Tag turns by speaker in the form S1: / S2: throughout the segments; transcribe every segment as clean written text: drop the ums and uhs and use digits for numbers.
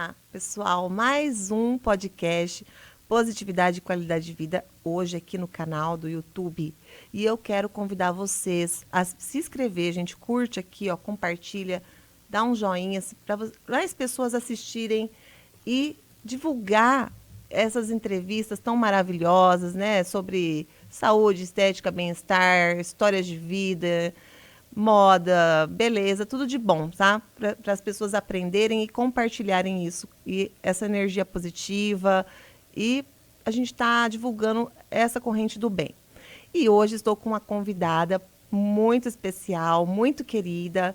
S1: Olá, pessoal, mais um podcast Positividade e Qualidade de Vida, hoje aqui no canal do YouTube. E eu quero convidar vocês a se inscrever, gente, curte aqui, ó, compartilha, dá um joinha para as pessoas assistirem e divulgar essas entrevistas tão maravilhosas, né, sobre saúde, estética, bem-estar, histórias de vida, moda, beleza, tudo de bom, tá? Para as pessoas aprenderem e compartilharem isso. E essa energia positiva. E a gente está divulgando essa corrente do bem. E hoje estou com uma convidada muito especial, muito querida.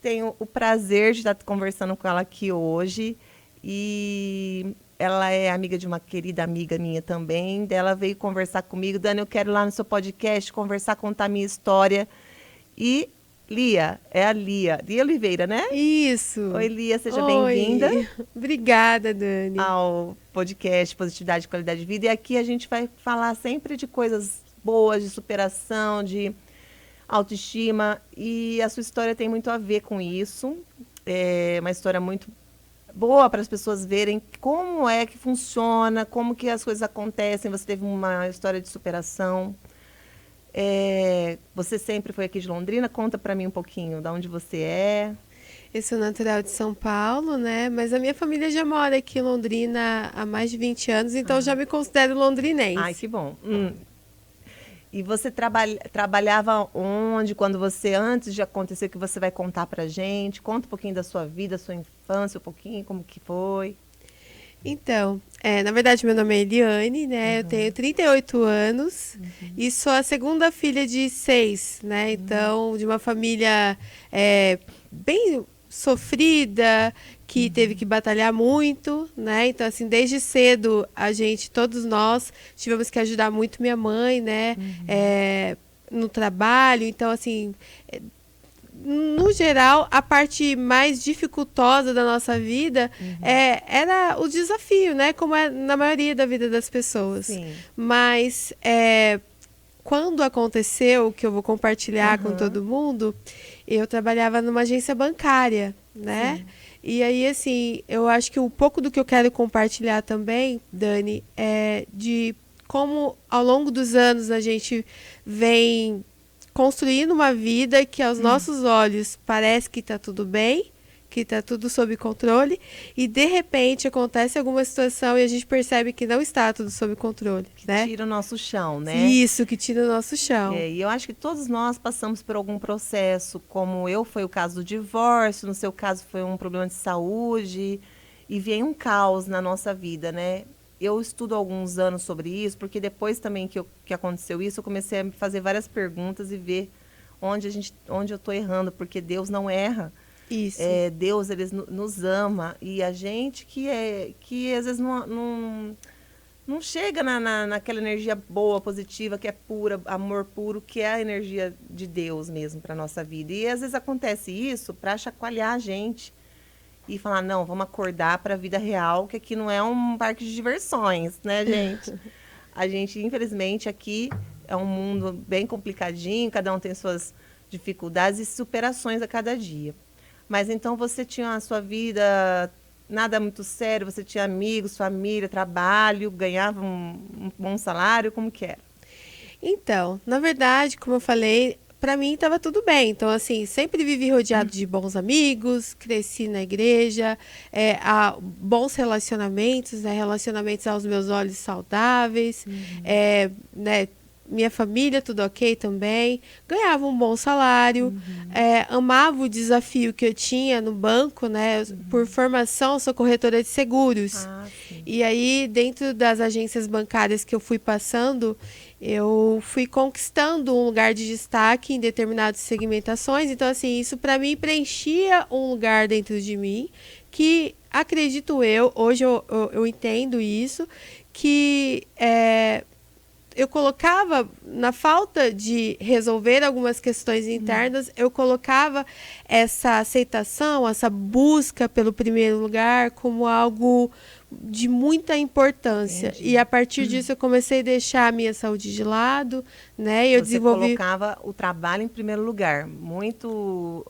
S1: Tenho o prazer de estar conversando com ela aqui hoje. E ela é amiga de uma querida amiga minha também. Ela veio conversar comigo. Dani, eu quero ir lá no seu podcast conversar, contar minha história. E Lia, é a Lia Oliveira, né?
S2: Isso.
S1: Oi, Lia, seja bem-vinda
S2: Oi. Obrigada, Dani.
S1: ao podcast Positividade e Qualidade de Vida. E aqui a gente vai falar sempre de coisas boas, de superação, de autoestima. E a sua história tem muito a ver com isso. É uma história muito boa para as pessoas verem como é que funciona, como que as coisas acontecem. Você teve uma história de superação. Você sempre foi aqui de Londrina? Conta para mim um pouquinho de onde você é.
S2: Eu sou natural de São Paulo, né? Mas a minha família já mora aqui em Londrina há mais de 20 anos, então eu já me considero
S1: Ai,
S2: londrinense.
S1: que bom. E você trabalhava onde, quando você, antes de acontecer, que você vai contar pra gente? Conta um pouquinho da sua vida, sua infância, um pouquinho, como que foi.
S2: Então, na verdade, meu nome é Eliane, né? Eu tenho 38 anos e sou a segunda filha de 6, né? Então, de uma família bem sofrida, que teve que batalhar muito, né? Então, assim, desde cedo, todos nós, tivemos que ajudar muito minha mãe, né? No trabalho. Então, assim, no geral, a parte mais dificultosa da nossa vida era o desafio, né? Como é na maioria da vida das pessoas.
S1: Sim.
S2: Mas quando aconteceu, que eu vou compartilhar com todo mundo, eu trabalhava numa agência bancária, né?
S1: Sim.
S2: E aí, assim, eu acho que um pouco do que eu quero compartilhar também, Dani, é de como ao longo dos anos a gente vem construindo uma vida que aos nossos olhos parece que está tudo bem, que está tudo sob controle, e de repente acontece alguma situação e a gente percebe que não está tudo sob controle, né?
S1: Tira o nosso chão, né?
S2: Isso, que tira o nosso chão.
S1: E eu acho que todos nós passamos por algum processo, como eu, foi o caso do divórcio, no seu caso foi um problema de saúde, e vem um caos na nossa vida, né? Eu estudo há alguns anos sobre isso, porque depois também que aconteceu isso, eu comecei a me fazer várias perguntas e ver onde eu estou errando, porque Deus não erra.
S2: Isso.
S1: Deus, ele nos ama, e a gente que às vezes não chega naquela energia boa, positiva, que é pura, amor puro, que é a energia de Deus mesmo para nossa vida. E às vezes acontece isso para chacoalhar a gente e falar, não, vamos acordar para a vida real, que aqui não é um parque de diversões, né, gente? A gente, infelizmente, aqui é um mundo bem complicadinho, cada um tem suas dificuldades e superações a cada dia. Mas então você tinha a sua vida nada muito sério, você tinha amigos, família, trabalho, ganhava um bom salário, como que era?
S2: Então, na verdade, como eu falei, para mim estava tudo bem. Então, assim, sempre vivi rodeado de bons amigos, cresci na igreja, há bons relacionamentos, né? Relacionamentos aos meus olhos saudáveis, né? Minha família, tudo ok também. Ganhava um bom salário, amava o desafio que eu tinha no banco, né? Por formação, sou corretora de seguros.
S1: Ah, sim.
S2: E aí, dentro das agências bancárias que eu fui passando, eu fui conquistando um lugar de destaque em determinadas segmentações. Então, assim, isso para mim preenchia um lugar dentro de mim que, acredito eu, hoje eu entendo isso, que eu colocava, na falta de resolver algumas questões internas, eu colocava essa aceitação, essa busca pelo primeiro lugar como algo de muita importância.
S1: Entendi.
S2: E a partir disso eu comecei a deixar a minha saúde de lado, né? E eu
S1: Você
S2: desenvolvi.
S1: colocava o trabalho em primeiro lugar, muito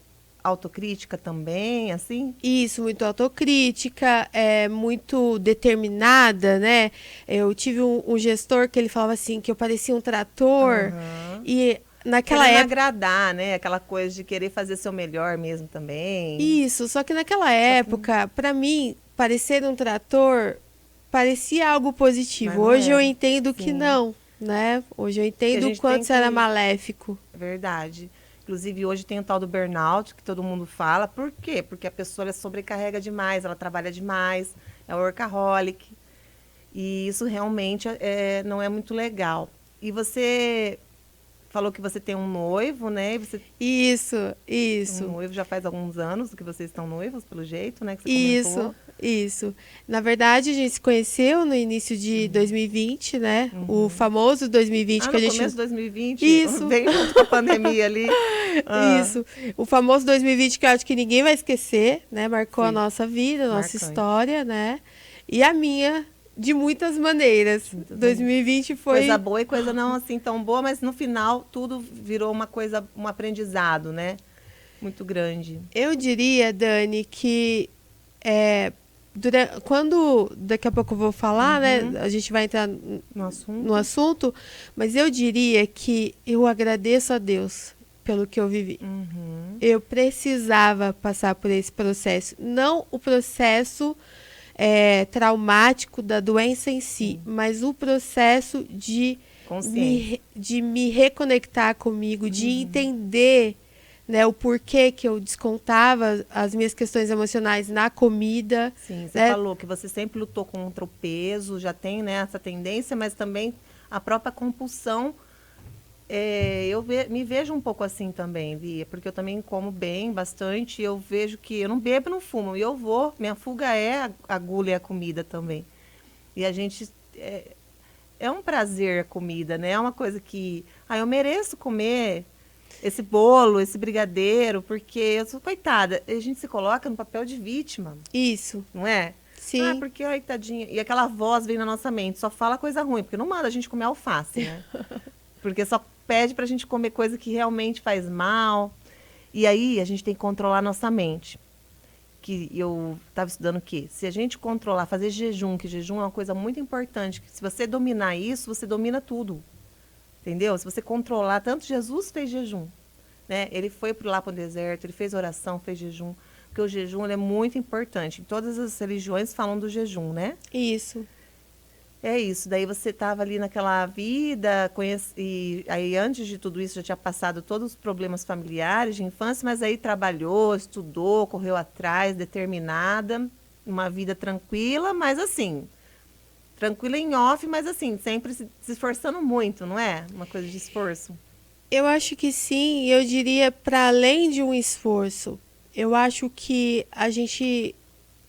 S1: autocrítica também, assim?
S2: Isso, muito autocrítica, muito determinada, né? Eu tive um gestor que ele falava assim, que eu parecia um trator,
S1: Aham.
S2: e naquela
S1: Querendo
S2: época.
S1: agradar, né? Aquela coisa de querer fazer seu melhor mesmo também.
S2: Isso, só que naquela
S1: Só que,
S2: época, para mim, parecer um trator parecia algo
S1: mas
S2: positivo.
S1: não
S2: Hoje eu
S1: era.
S2: entendo que
S1: Sim.
S2: não, né? Hoje eu
S1: Que a
S2: entendo o
S1: gente tem
S2: quanto isso era
S1: que.
S2: maléfico.
S1: É verdade. Inclusive, hoje tem o tal do burnout, que todo mundo fala. Por quê? Porque a pessoa ela sobrecarrega demais, ela trabalha demais, é workaholic. E isso realmente não é muito legal. E você falou que você tem um noivo, né? E você
S2: Isso,
S1: tem um
S2: isso.
S1: noivo já faz alguns anos que vocês estão noivos, pelo jeito, né? Que você
S2: Isso,
S1: comentou.
S2: isso. Na verdade, a gente se conheceu no início de 2020, né? O famoso 2020
S1: Ah,
S2: que a
S1: no começo
S2: gente.
S1: de 2020,
S2: Isso,
S1: bem junto com a pandemia ali. Ah,
S2: isso. O famoso 2020 que eu acho que ninguém vai esquecer, né? Marcou a
S1: foi
S2: nossa vida, a nossa
S1: marcante.
S2: história, né? E a minha, de muitas maneiras.
S1: De muitas maneiras.
S2: 2020
S1: Coisa
S2: foi.
S1: boa e coisa não assim tão boa, mas no final tudo virou uma coisa, um aprendizado, né? Muito grande.
S2: Eu diria, Dani, que quando daqui a pouco eu vou falar, né? A gente vai entrar
S1: No
S2: no
S1: assunto.
S2: assunto, mas eu diria que eu agradeço a Deus pelo que eu vivi.
S1: Uhum.
S2: Eu precisava passar por esse processo. Não o processo traumático da doença em si, mas o processo
S1: Consciência.
S2: de me reconectar comigo, de entender, né, o porquê que eu descontava as minhas questões emocionais na comida,
S1: Sim, você
S2: né?
S1: falou que você sempre lutou contra o peso, já tem, né, essa tendência, mas também a própria compulsão. Me vejo um pouco assim também, Via, porque eu também como bem, bastante. Eu vejo que eu não bebo, não fumo, e eu vou. Minha fuga é a agulha e a comida também. E a gente. É um prazer a comida, né? É uma coisa que. Ah, eu mereço comer esse bolo, esse brigadeiro, porque eu sou coitada. A gente se coloca no papel de vítima,
S2: Isso,
S1: não é? Ah,
S2: sim,
S1: porque, ai, tadinha. E aquela voz vem na nossa mente, só fala coisa ruim, porque não manda a gente comer alface, né? Porque só pede pra gente comer coisa que realmente faz mal. E aí a gente tem que controlar nossa mente. Que eu estava estudando que se a gente controlar, fazer jejum, que jejum é uma coisa muito importante, que se você dominar isso, você domina tudo. Entendeu? Se você controlar, tanto Jesus fez jejum, né? Ele foi lá para o deserto, ele fez oração, fez jejum, porque o jejum ele é muito importante. Todas as religiões falam do jejum, né?
S2: isso.
S1: É isso, daí você estava ali naquela vida, e aí antes de tudo isso já tinha passado todos os problemas familiares de infância, mas aí trabalhou, estudou, correu atrás, determinada, uma vida tranquila, mas assim, tranquila em off, mas assim, sempre se esforçando muito, não é? Uma coisa de esforço.
S2: Eu acho que sim, eu diria para além de um esforço. Eu acho que a gente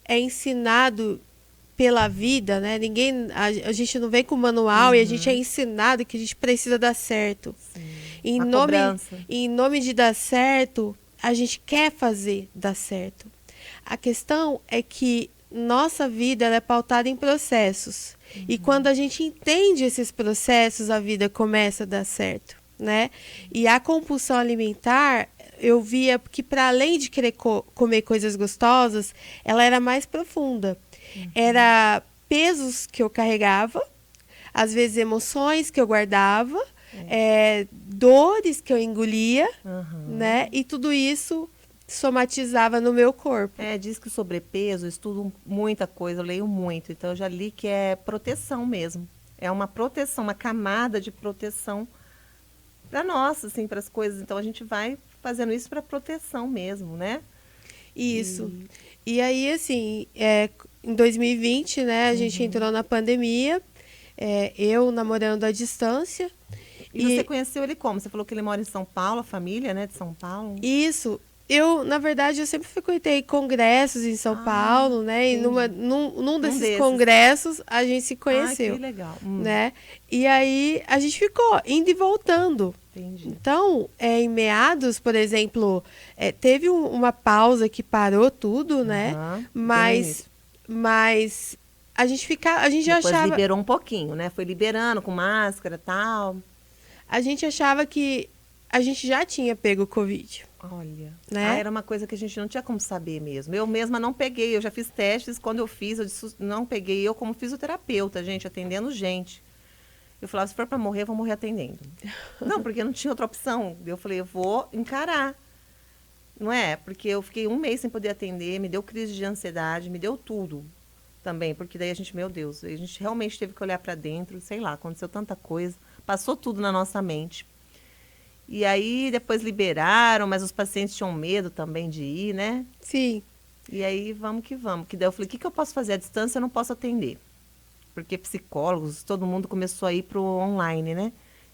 S2: é ensinado pela vida, né? A gente não vem com manual e a gente é ensinado que a gente precisa dar certo.
S1: Sim.
S2: Em
S1: Uma
S2: nome,
S1: cobrança.
S2: em nome de dar certo, a gente quer fazer dar certo. A questão é que nossa vida ela é pautada em processos. E quando a gente entende esses processos, a vida começa a dar certo, né? E a compulsão alimentar, eu via que para além de querer comer coisas gostosas, ela era mais profunda. Era pesos que eu carregava, às vezes emoções que eu guardava, dores que eu engolia,
S1: Aham.
S2: né? E tudo isso somatizava no meu corpo.
S1: Diz que o sobrepeso, eu estudo muita coisa, eu leio muito, então eu já li que é proteção mesmo. É uma proteção, uma camada de proteção para nós, assim, para as coisas. Então a gente vai fazendo isso para proteção mesmo, né?
S2: Isso.
S1: E,
S2: E aí, assim, em 2020, né, a gente entrou na pandemia, eu namorando à distância.
S1: e você
S2: E
S1: conheceu ele como? Você falou que ele mora em São Paulo, a família, né, de São Paulo.
S2: isso, na verdade, eu sempre frequentei congressos em São
S1: Ah,
S2: Paulo, né? E
S1: entendi.
S2: num
S1: Um
S2: desses
S1: desses.
S2: congressos a gente se
S1: Ah, que
S2: conheceu,
S1: legal.
S2: né? E aí a gente ficou indo e voltando.
S1: Entendi.
S2: Então, em meados, por exemplo, teve uma pausa que parou tudo, né?
S1: Aham, bem no
S2: Mas,
S1: início.
S2: mas a gente já
S1: Depois
S2: achava,
S1: liberou um pouquinho, né? Foi liberando com máscara e tal.
S2: a gente achava que a gente já tinha pego o Covid.
S1: Olha,
S2: Né?
S1: era uma coisa que a gente não tinha como saber mesmo. Eu mesma não peguei, eu já fiz testes, quando eu fiz, eu disse, não peguei. Eu como fisioterapeuta, gente, atendendo gente. Eu falava, se for para morrer, eu vou morrer atendendo. Não, porque não tinha outra opção. Eu falei, eu vou encarar. Não é? Porque eu fiquei um mês sem poder atender, me deu crise de ansiedade, me deu tudo também. Porque daí a gente, meu Deus, a gente realmente teve que olhar para dentro, sei lá, aconteceu tanta coisa, passou tudo na nossa mente. E aí depois liberaram, mas os pacientes tinham medo também de ir, né?
S2: Sim.
S1: E aí vamos que vamos. Que daí eu falei, o que eu posso fazer à distância? Eu não posso atender. Porque psicólogos, todo mundo começou a ir pro online, né?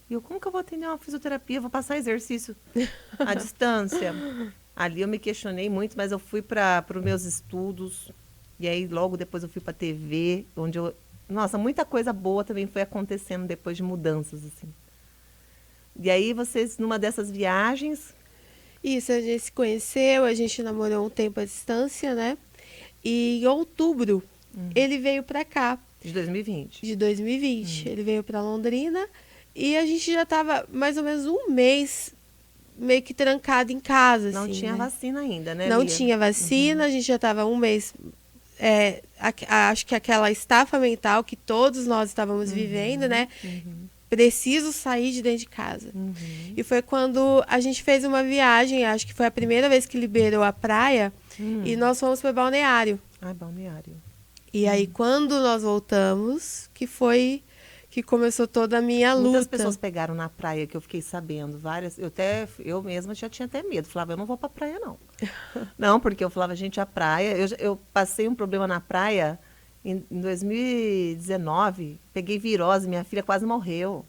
S1: E eu, como que eu vou atender uma fisioterapia? Eu vou passar exercício à distância. Ali eu me questionei muito, mas eu fui para os meus estudos. E aí logo depois eu fui para a TV, onde eu... Nossa, muita coisa boa também foi acontecendo depois de mudanças, assim. E aí vocês, numa dessas viagens...
S2: Isso, a gente se conheceu, a gente namorou um tempo à distância, né? E em outubro, ele veio pra cá,
S1: De 2020.
S2: de 2020. Ele veio pra Londrina e a gente já tava mais ou menos um mês meio que trancado em casa,
S1: Não
S2: assim,
S1: tinha
S2: né?
S1: vacina ainda, né,
S2: Não
S1: Lia?
S2: tinha vacina, a gente já tava um mês... acho que aquela estafa mental que todos nós estávamos vivendo, né? Preciso sair de dentro de casa. E foi quando a gente fez uma viagem, acho que foi a primeira vez que liberou a praia, e nós fomos para Balneário.
S1: Ai, balneário.
S2: E aí, quando nós voltamos, que foi que começou toda a minha
S1: Muitas
S2: luta.
S1: pessoas pegaram na praia, que eu fiquei sabendo, várias. Eu mesma já tinha até medo. Falava, eu não vou pra praia, não. Não, porque eu falava, gente, a praia. Eu passei um problema na praia em 2019. Peguei virose, minha filha quase morreu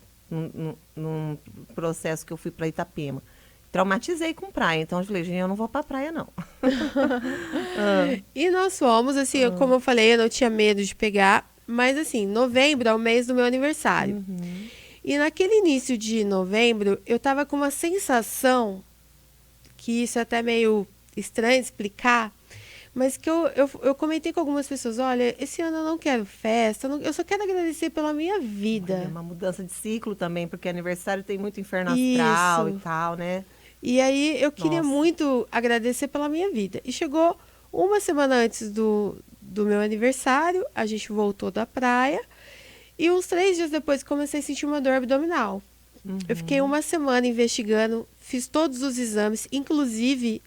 S1: num processo que eu fui para Itapema. Traumatizei com praia, então eu falei, gente, eu não vou pra praia, não.
S2: E nós fomos, assim, como eu falei, eu não tinha medo de pegar, mas assim, novembro é o mês do meu aniversário. E naquele início de novembro, eu tava com uma sensação, que isso é até meio estranho de explicar, mas que eu comentei com algumas pessoas, olha, esse ano eu não quero festa, eu só quero agradecer pela minha
S1: É
S2: vida.
S1: uma mudança de ciclo também, porque aniversário tem muito inferno astral e
S2: Isso.
S1: tal, né?
S2: E aí eu queria
S1: Nossa.
S2: muito agradecer pela minha vida. E chegou uma semana antes do meu aniversário, a gente voltou da praia. E uns 3 dias depois comecei a sentir uma dor abdominal. Eu fiquei uma semana investigando, fiz todos os exames, inclusive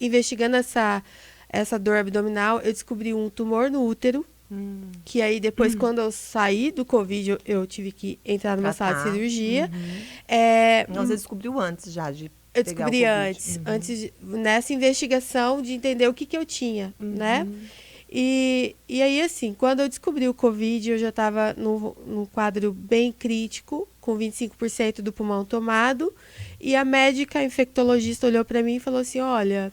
S2: investigando essa dor abdominal, eu descobri um tumor no útero. Que aí depois, quando eu saí do Covid, eu tive que entrar numa sala de
S1: Tratar.
S2: cirurgia.
S1: Não, você descobriu antes já de
S2: Eu
S1: pegar o
S2: descobri
S1: Covid.
S2: nessa investigação de entender o que eu tinha, né? E aí, assim, quando eu descobri o Covid, eu já estava num quadro bem crítico, com 25% do pulmão tomado, e a médica infectologista olhou para mim e falou assim, olha,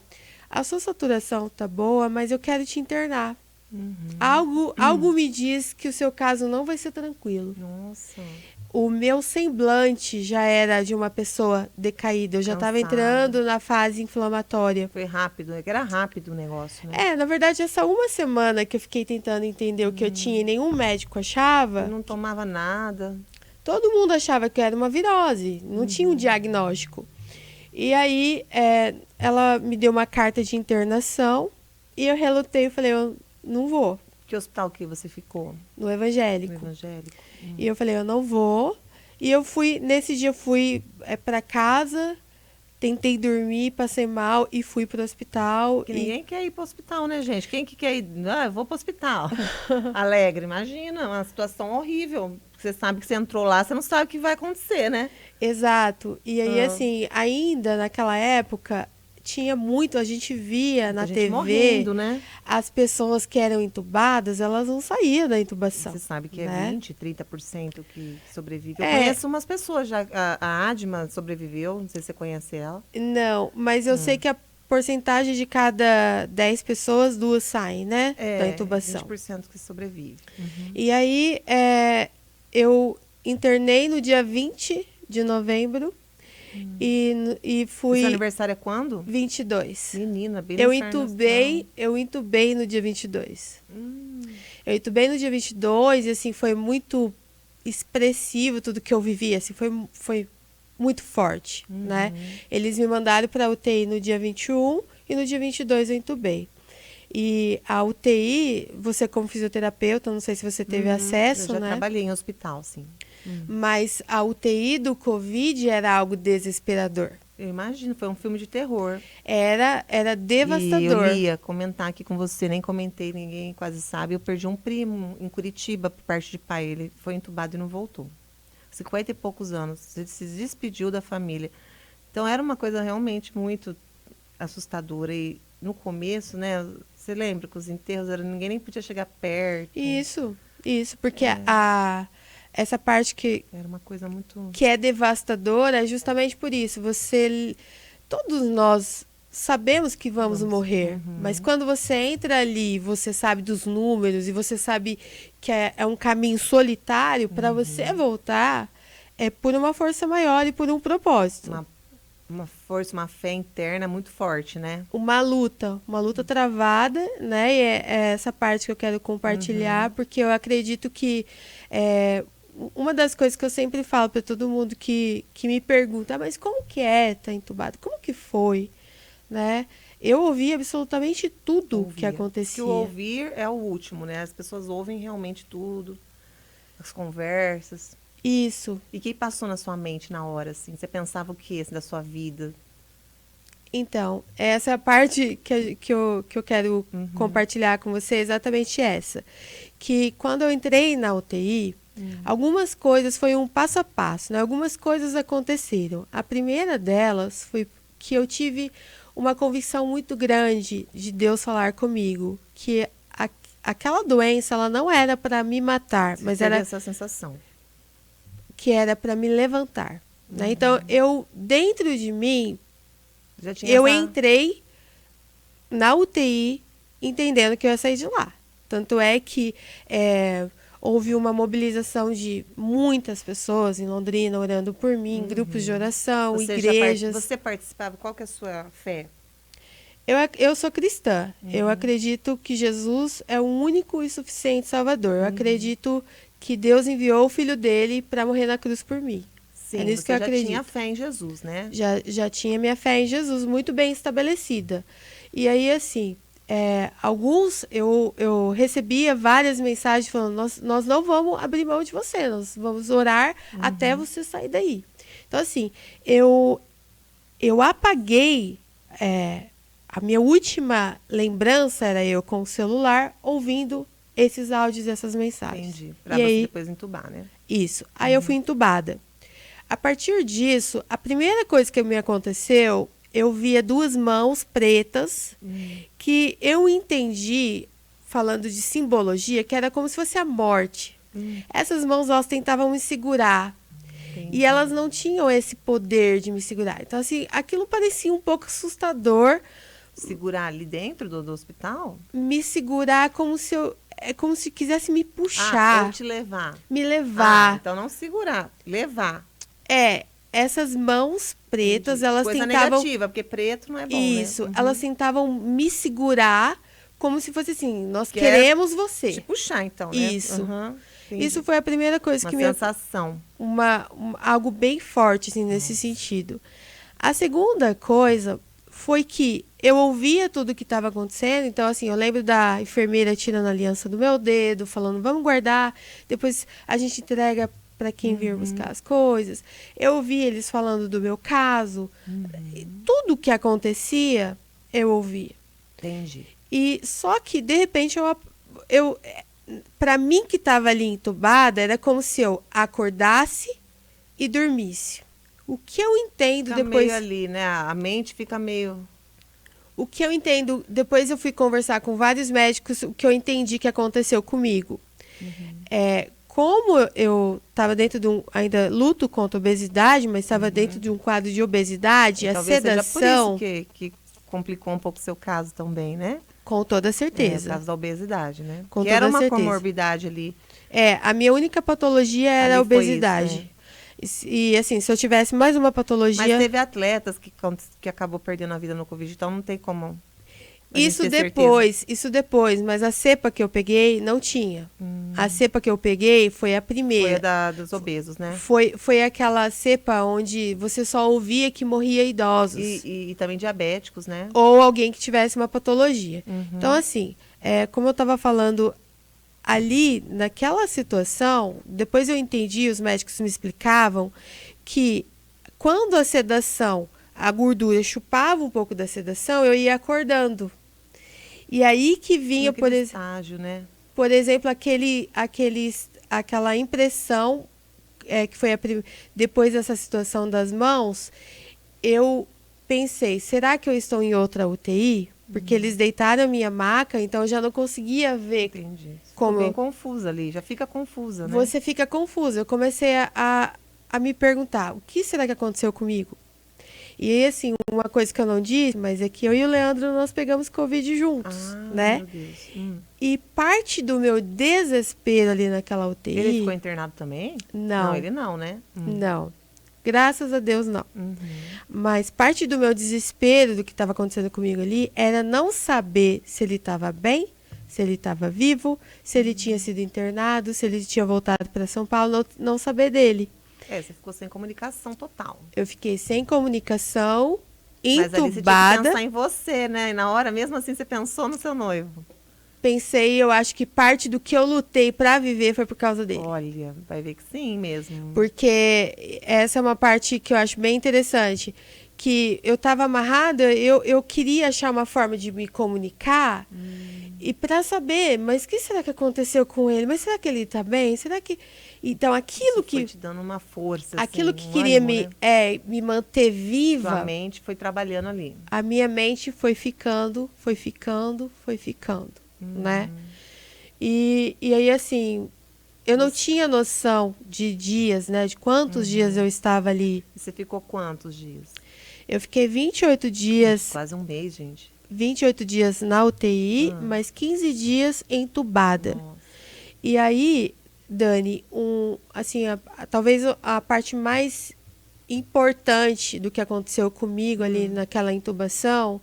S2: a sua saturação tá boa, mas eu quero te internar. Algo me diz que o seu caso não vai ser tranquilo.
S1: Nossa.
S2: O meu semblante já era de uma pessoa decaída. Eu já estava
S1: Cansada.
S2: entrando na fase inflamatória.
S1: Foi rápido, é que era rápido o negócio, né?
S2: Na verdade, essa uma semana que eu fiquei tentando entender o que eu tinha e nenhum médico achava,
S1: Não tomava nada.
S2: todo mundo achava que era uma virose, não tinha um diagnóstico. E aí, ela me deu uma carta de internação e eu relutei e falei, eu não vou,
S1: Que hospital que você ficou?
S2: no
S1: No
S2: evangélico.
S1: evangélico?
S2: E eu falei, eu não vou. E eu fui, nesse dia eu fui para casa, tentei dormir, passei mal e fui pro hospital.
S1: Que
S2: E
S1: ninguém quer ir para o hospital, né, gente? Quem que quer ir? Ah, eu vou para o hospital. Alegre, imagina, uma situação horrível. Você sabe que você entrou lá, você não sabe o que vai acontecer, né?
S2: exato. E aí, assim, ainda naquela época, tinha muito, a gente via na
S1: Muita gente
S2: TV,
S1: morrendo, né?
S2: as pessoas que eram entubadas, elas não saíam da intubação.
S1: Você sabe que é
S2: né?
S1: 20, 30% que sobrevive. Eu
S2: É.
S1: conheço umas pessoas já. A Adma sobreviveu, não sei se você conhece ela.
S2: Não, mas eu sei que a porcentagem de cada 10 pessoas, 2 saem, né? Da intubação.
S1: 20% que sobrevive.
S2: E aí, eu internei no dia 20 de novembro e fui
S1: Seu aniversário é quando?
S2: 22.
S1: Menina, bem no
S2: Eu
S1: inferno
S2: intubei no dia 22. Eu intubei no dia 22 e, assim, foi muito expressivo tudo que eu vivi. Assim, foi muito forte, né? Eles me mandaram para a UTI no dia 21 e no dia 22 eu entubei. E a UTI, você como fisioterapeuta, não sei se você teve acesso,
S1: Eu já
S2: né?
S1: trabalhei em hospital, sim.
S2: Mas a UTI do Covid era algo desesperador.
S1: Eu imagino, foi um filme de terror.
S2: Era
S1: E eu
S2: devastador.
S1: ia comentar aqui com você, nem comentei, ninguém quase sabe. Eu perdi um primo em Curitiba, por parte de pai. Ele foi entubado e não voltou. 50 e poucos anos. Ele se despediu da família. Então era uma coisa realmente muito assustadora. E no começo, né? Você lembra que os enterros ninguém nem podia chegar perto.
S2: Isso, porque essa parte
S1: Era uma coisa muito.
S2: que é devastadora é justamente por isso. Todos nós sabemos que vamos morrer, mas quando você entra ali, você sabe dos números e você sabe que é um caminho solitário, para você voltar, é por uma força maior e por um propósito.
S1: Uma força, uma fé interna muito forte, né?
S2: Uma luta travada, né? E é essa parte que eu quero compartilhar, porque eu acredito que uma das coisas que eu sempre falo para todo mundo que me pergunta, mas como que é estar entubado? Como que foi? Né? Eu ouvi absolutamente tudo que acontecia.
S1: Que o ouvir é o último, né? As pessoas ouvem realmente tudo, as conversas.
S2: Isso.
S1: E o que passou na sua mente na hora, assim? Você pensava o que da sua vida?
S2: Então, essa é a parte que eu quero compartilhar com você, exatamente essa. Que quando eu entrei na UTI, algumas coisas, foi um passo a passo, né? Algumas coisas aconteceram. A primeira delas foi que eu tive uma convicção muito grande de Deus falar comigo, que aquela doença, ela não era para me matar, mas era
S1: essa sensação.
S2: Que era para me levantar. Né? Então, dentro de mim, eu entrei na UTI entendendo que eu ia sair de lá. Tanto é que houve uma mobilização de muitas pessoas em Londrina orando por mim, grupos de oração, igrejas.
S1: Você participava? Qual que é a sua fé?
S2: Eu sou cristã. Eu acredito que Jesus é o único e suficiente Salvador. Eu acredito que Deus enviou o Filho dele para morrer na cruz por mim.
S1: Sim,
S2: é nisso
S1: você
S2: que eu
S1: já
S2: acredito.
S1: tinha fé em Jesus, né?
S2: Já tinha minha fé em Jesus muito bem estabelecida. E aí, assim, eu recebia várias mensagens falando, nós não vamos abrir mão de você, nós vamos orar até você sair daí. Então, assim, eu apaguei, a minha última lembrança era eu com o celular ouvindo esses áudios e essas mensagens.
S1: Entendi. Pra você depois entubar, né?
S2: Isso. Aí eu fui entubada. A partir disso, a primeira coisa que me aconteceu, eu via 2 mãos pretas que eu entendi, falando de simbologia, que era como se fosse a morte. Essas mãos, elas tentavam me segurar. Entendi. E elas não tinham esse poder de me segurar. Então, assim, aquilo parecia um pouco assustador.
S1: Segurar ali dentro do hospital?
S2: Me segurar como se como se quisesse me puxar.
S1: Ou te levar.
S2: Me levar.
S1: Então não segurar, levar.
S2: Essas mãos pretas, elas
S1: Coisa
S2: tentavam...
S1: negativa, porque preto não é bom,
S2: Isso,
S1: né?
S2: elas tentavam me segurar como se fosse assim, nós queremos você.
S1: Te puxar, então, né?
S2: Isso. Isso foi a primeira coisa que me...
S1: Uma sensação.
S2: Algo bem forte, assim, nesse sentido. A segunda coisa foi que eu ouvia tudo o que estava acontecendo. Então, assim, eu lembro da enfermeira tirando a aliança do meu dedo, falando, vamos guardar, depois a gente entrega para quem vir buscar as coisas. Eu ouvi eles falando do meu caso. Tudo que acontecia, eu ouvia.
S1: Entendi.
S2: E só que, de repente, para mim que estava ali entubada, era como se eu acordasse e dormisse. O que eu entendo
S1: fica
S2: depois...
S1: meio ali, né? A mente fica meio...
S2: O que eu entendo... Depois eu fui conversar com vários médicos, o que eu entendi que aconteceu comigo. Como eu estava dentro de ainda luto contra a obesidade, mas estava dentro de um quadro de obesidade, a sedação...
S1: Talvez seja por isso que complicou um pouco o seu caso também, né?
S2: Com toda certeza.
S1: Por causa da obesidade, né?
S2: Com
S1: que
S2: toda
S1: era uma
S2: certeza.
S1: Comorbidade ali.
S2: A minha única patologia era a obesidade.
S1: Isso,
S2: E assim, se eu tivesse mais uma patologia...
S1: Mas teve atletas que acabou perdendo a vida no Covid, então não tem como... Pra gente ter certeza.
S2: Isso depois, mas a cepa que eu peguei não tinha. A cepa que eu peguei foi a
S1: Foi
S2: primeira.
S1: dos obesos, né?
S2: Foi aquela cepa onde você só ouvia que morria idosos.
S1: E também diabéticos, né?
S2: Ou alguém que tivesse uma patologia. Então, assim, como eu estava falando, ali, naquela situação, depois eu entendi, os médicos me explicavam, que quando a sedação, a gordura chupava um pouco da sedação, eu ia acordando. E aí que vinha,
S1: Naquele estágio, né?
S2: por exemplo, aquela impressão, que foi depois dessa situação das mãos, eu pensei, será que eu estou em outra UTI? Porque eles deitaram a minha maca, então eu já não conseguia ver.
S1: Entendi.
S2: Como
S1: Ficou bem confusa ali, já fica confusa, né?
S2: você fica confusa. Eu comecei a me perguntar, o que será que aconteceu comigo? E aí, assim, uma coisa que eu não disse, mas é que eu e o Leandro, nós pegamos Covid juntos, né?
S1: Meu Deus.
S2: E parte do meu desespero ali naquela UTI...
S1: Ele ficou internado também?
S2: Não.
S1: Não, ele não, né?
S2: Não. Graças a Deus, não.
S1: Uhum.
S2: Mas parte do meu desespero do que estava acontecendo comigo ali era não saber se ele estava bem, se ele estava vivo, se ele tinha sido internado, se ele tinha voltado para São Paulo, não saber dele.
S1: Você ficou sem comunicação total.
S2: Eu fiquei sem comunicação,
S1: Mas ali você tinha que
S2: entubada.
S1: pensar em você, né? E na hora, mesmo assim, você pensou no seu noivo.
S2: Pensei, eu acho que parte do que eu lutei para viver foi por causa dele.
S1: Olha, vai ver que sim mesmo.
S2: Porque essa é uma parte que eu acho bem interessante. Que eu estava amarrada, eu queria achar uma forma de me comunicar e para saber, mas o que será que aconteceu com ele? Mas será que ele está bem? Será que... Então, aquilo
S1: Isso
S2: que...
S1: foi te dando uma força,
S2: aquilo
S1: assim,
S2: que
S1: um
S2: queria
S1: ânimo, né?
S2: me manter viva...
S1: Sua mente foi trabalhando ali.
S2: A minha mente foi ficando, né? E aí, assim, eu não tinha noção de dias, né? De quantos dias eu estava ali.
S1: E você ficou quantos dias?
S2: Eu fiquei 28 dias,
S1: Quase um mês, gente.
S2: 28 dias na UTI, mais 15 dias entubada.
S1: Nossa.
S2: E aí, Dani, assim, talvez a parte mais importante do que aconteceu comigo ali naquela intubação,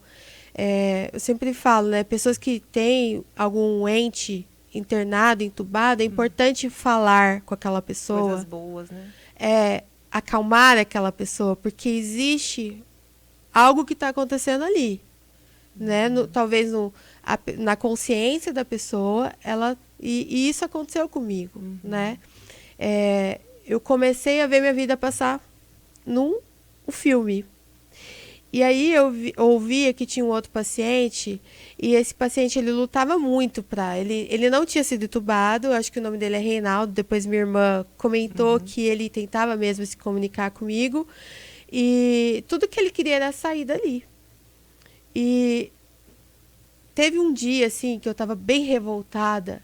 S2: eu sempre falo, né? Pessoas que têm algum ente internado, entubado, é importante falar com aquela pessoa.
S1: Coisas boas, né?
S2: Acalmar aquela pessoa, porque existe algo que está acontecendo ali, né? Talvez na consciência da pessoa, e isso aconteceu comigo, né? Eu comecei a ver minha vida passar num filme. E aí eu ouvia que tinha um outro paciente, e esse paciente ele lutava muito ele não tinha sido entubado, acho que o nome dele é Reinaldo, depois minha irmã comentou que ele tentava mesmo se comunicar comigo, e tudo que ele queria era sair dali. E teve um dia assim que eu estava bem revoltada,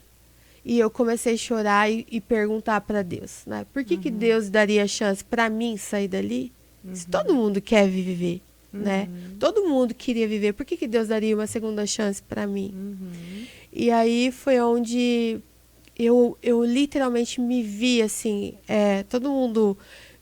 S2: e eu comecei a chorar e perguntar para Deus, né? Por que Deus daria chance para mim sair dali? Se todo mundo quer viver, né? Todo mundo queria viver. Por que Deus daria uma segunda chance para mim? E aí foi onde eu literalmente me vi assim. Todo mundo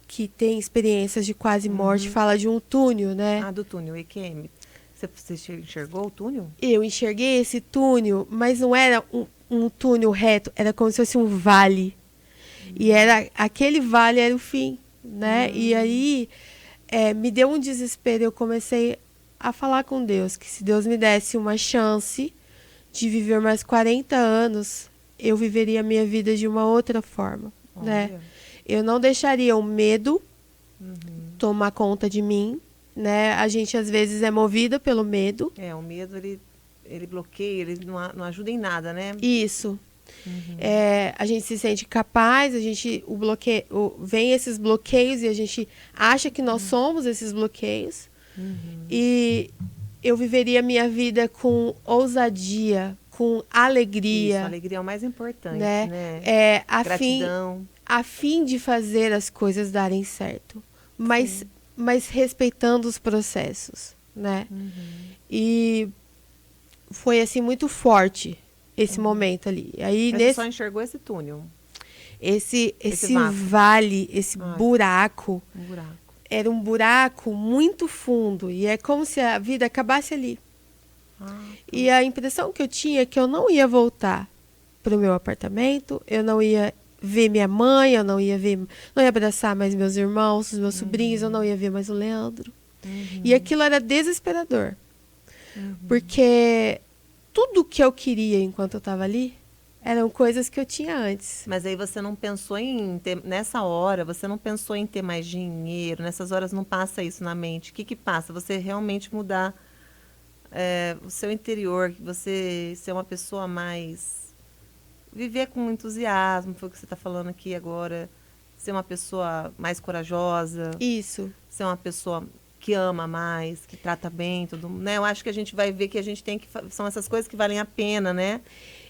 S2: que tem experiências de quase morte fala de um túnel, né?
S1: Ah, do túnel, EQM. Você enxergou o túnel?
S2: Eu enxerguei esse túnel, mas não era um túnel reto, era como se fosse um vale. E aquele vale era o fim, né? E aí me deu um desespero. Eu comecei a falar com Deus que se Deus me desse uma chance de viver mais 40 anos, eu viveria a minha vida de uma outra forma, né? Eu não deixaria o medo tomar conta de mim, né? A gente às vezes é movida pelo medo.
S1: O medo ele bloqueia, ele não ajuda em nada, né?
S2: Isso. A gente se sente capaz, vem esses bloqueios e a gente acha que nós somos esses bloqueios. E eu viveria minha vida com ousadia, com alegria.
S1: Isso, a alegria é o mais importante,
S2: né?
S1: né? Gratidão.
S2: A fim de fazer as coisas darem certo, mas respeitando os processos, né? E foi assim muito forte esse momento ali. Aí
S1: Você só enxergou esse túnel.
S2: Esse vale, esse buraco.
S1: Um buraco.
S2: Era um buraco muito fundo e é como se a vida acabasse ali.
S1: Ah,
S2: E a impressão que eu tinha é que eu não ia voltar pro meu apartamento, eu não ia ver minha mãe, eu não ia ver, não ia abraçar mais meus irmãos, os meus sobrinhos, eu não ia ver mais o Leandro. E aquilo era desesperador, porque tudo que eu queria enquanto eu estava ali eram coisas que eu tinha antes.
S1: mas aí você não pensou em ter, nessa hora, você não pensou em ter mais dinheiro, nessas horas não passa isso na mente. O que que passa? Você realmente mudar o seu interior, você ser uma pessoa mais... Viver com entusiasmo, foi o que você está falando aqui agora. Ser uma pessoa mais corajosa,
S2: Isso,
S1: ser uma pessoa que ama mais, que trata bem, tudo, né? Eu acho que a gente vai ver que a gente tem que... São essas coisas que valem a pena, né?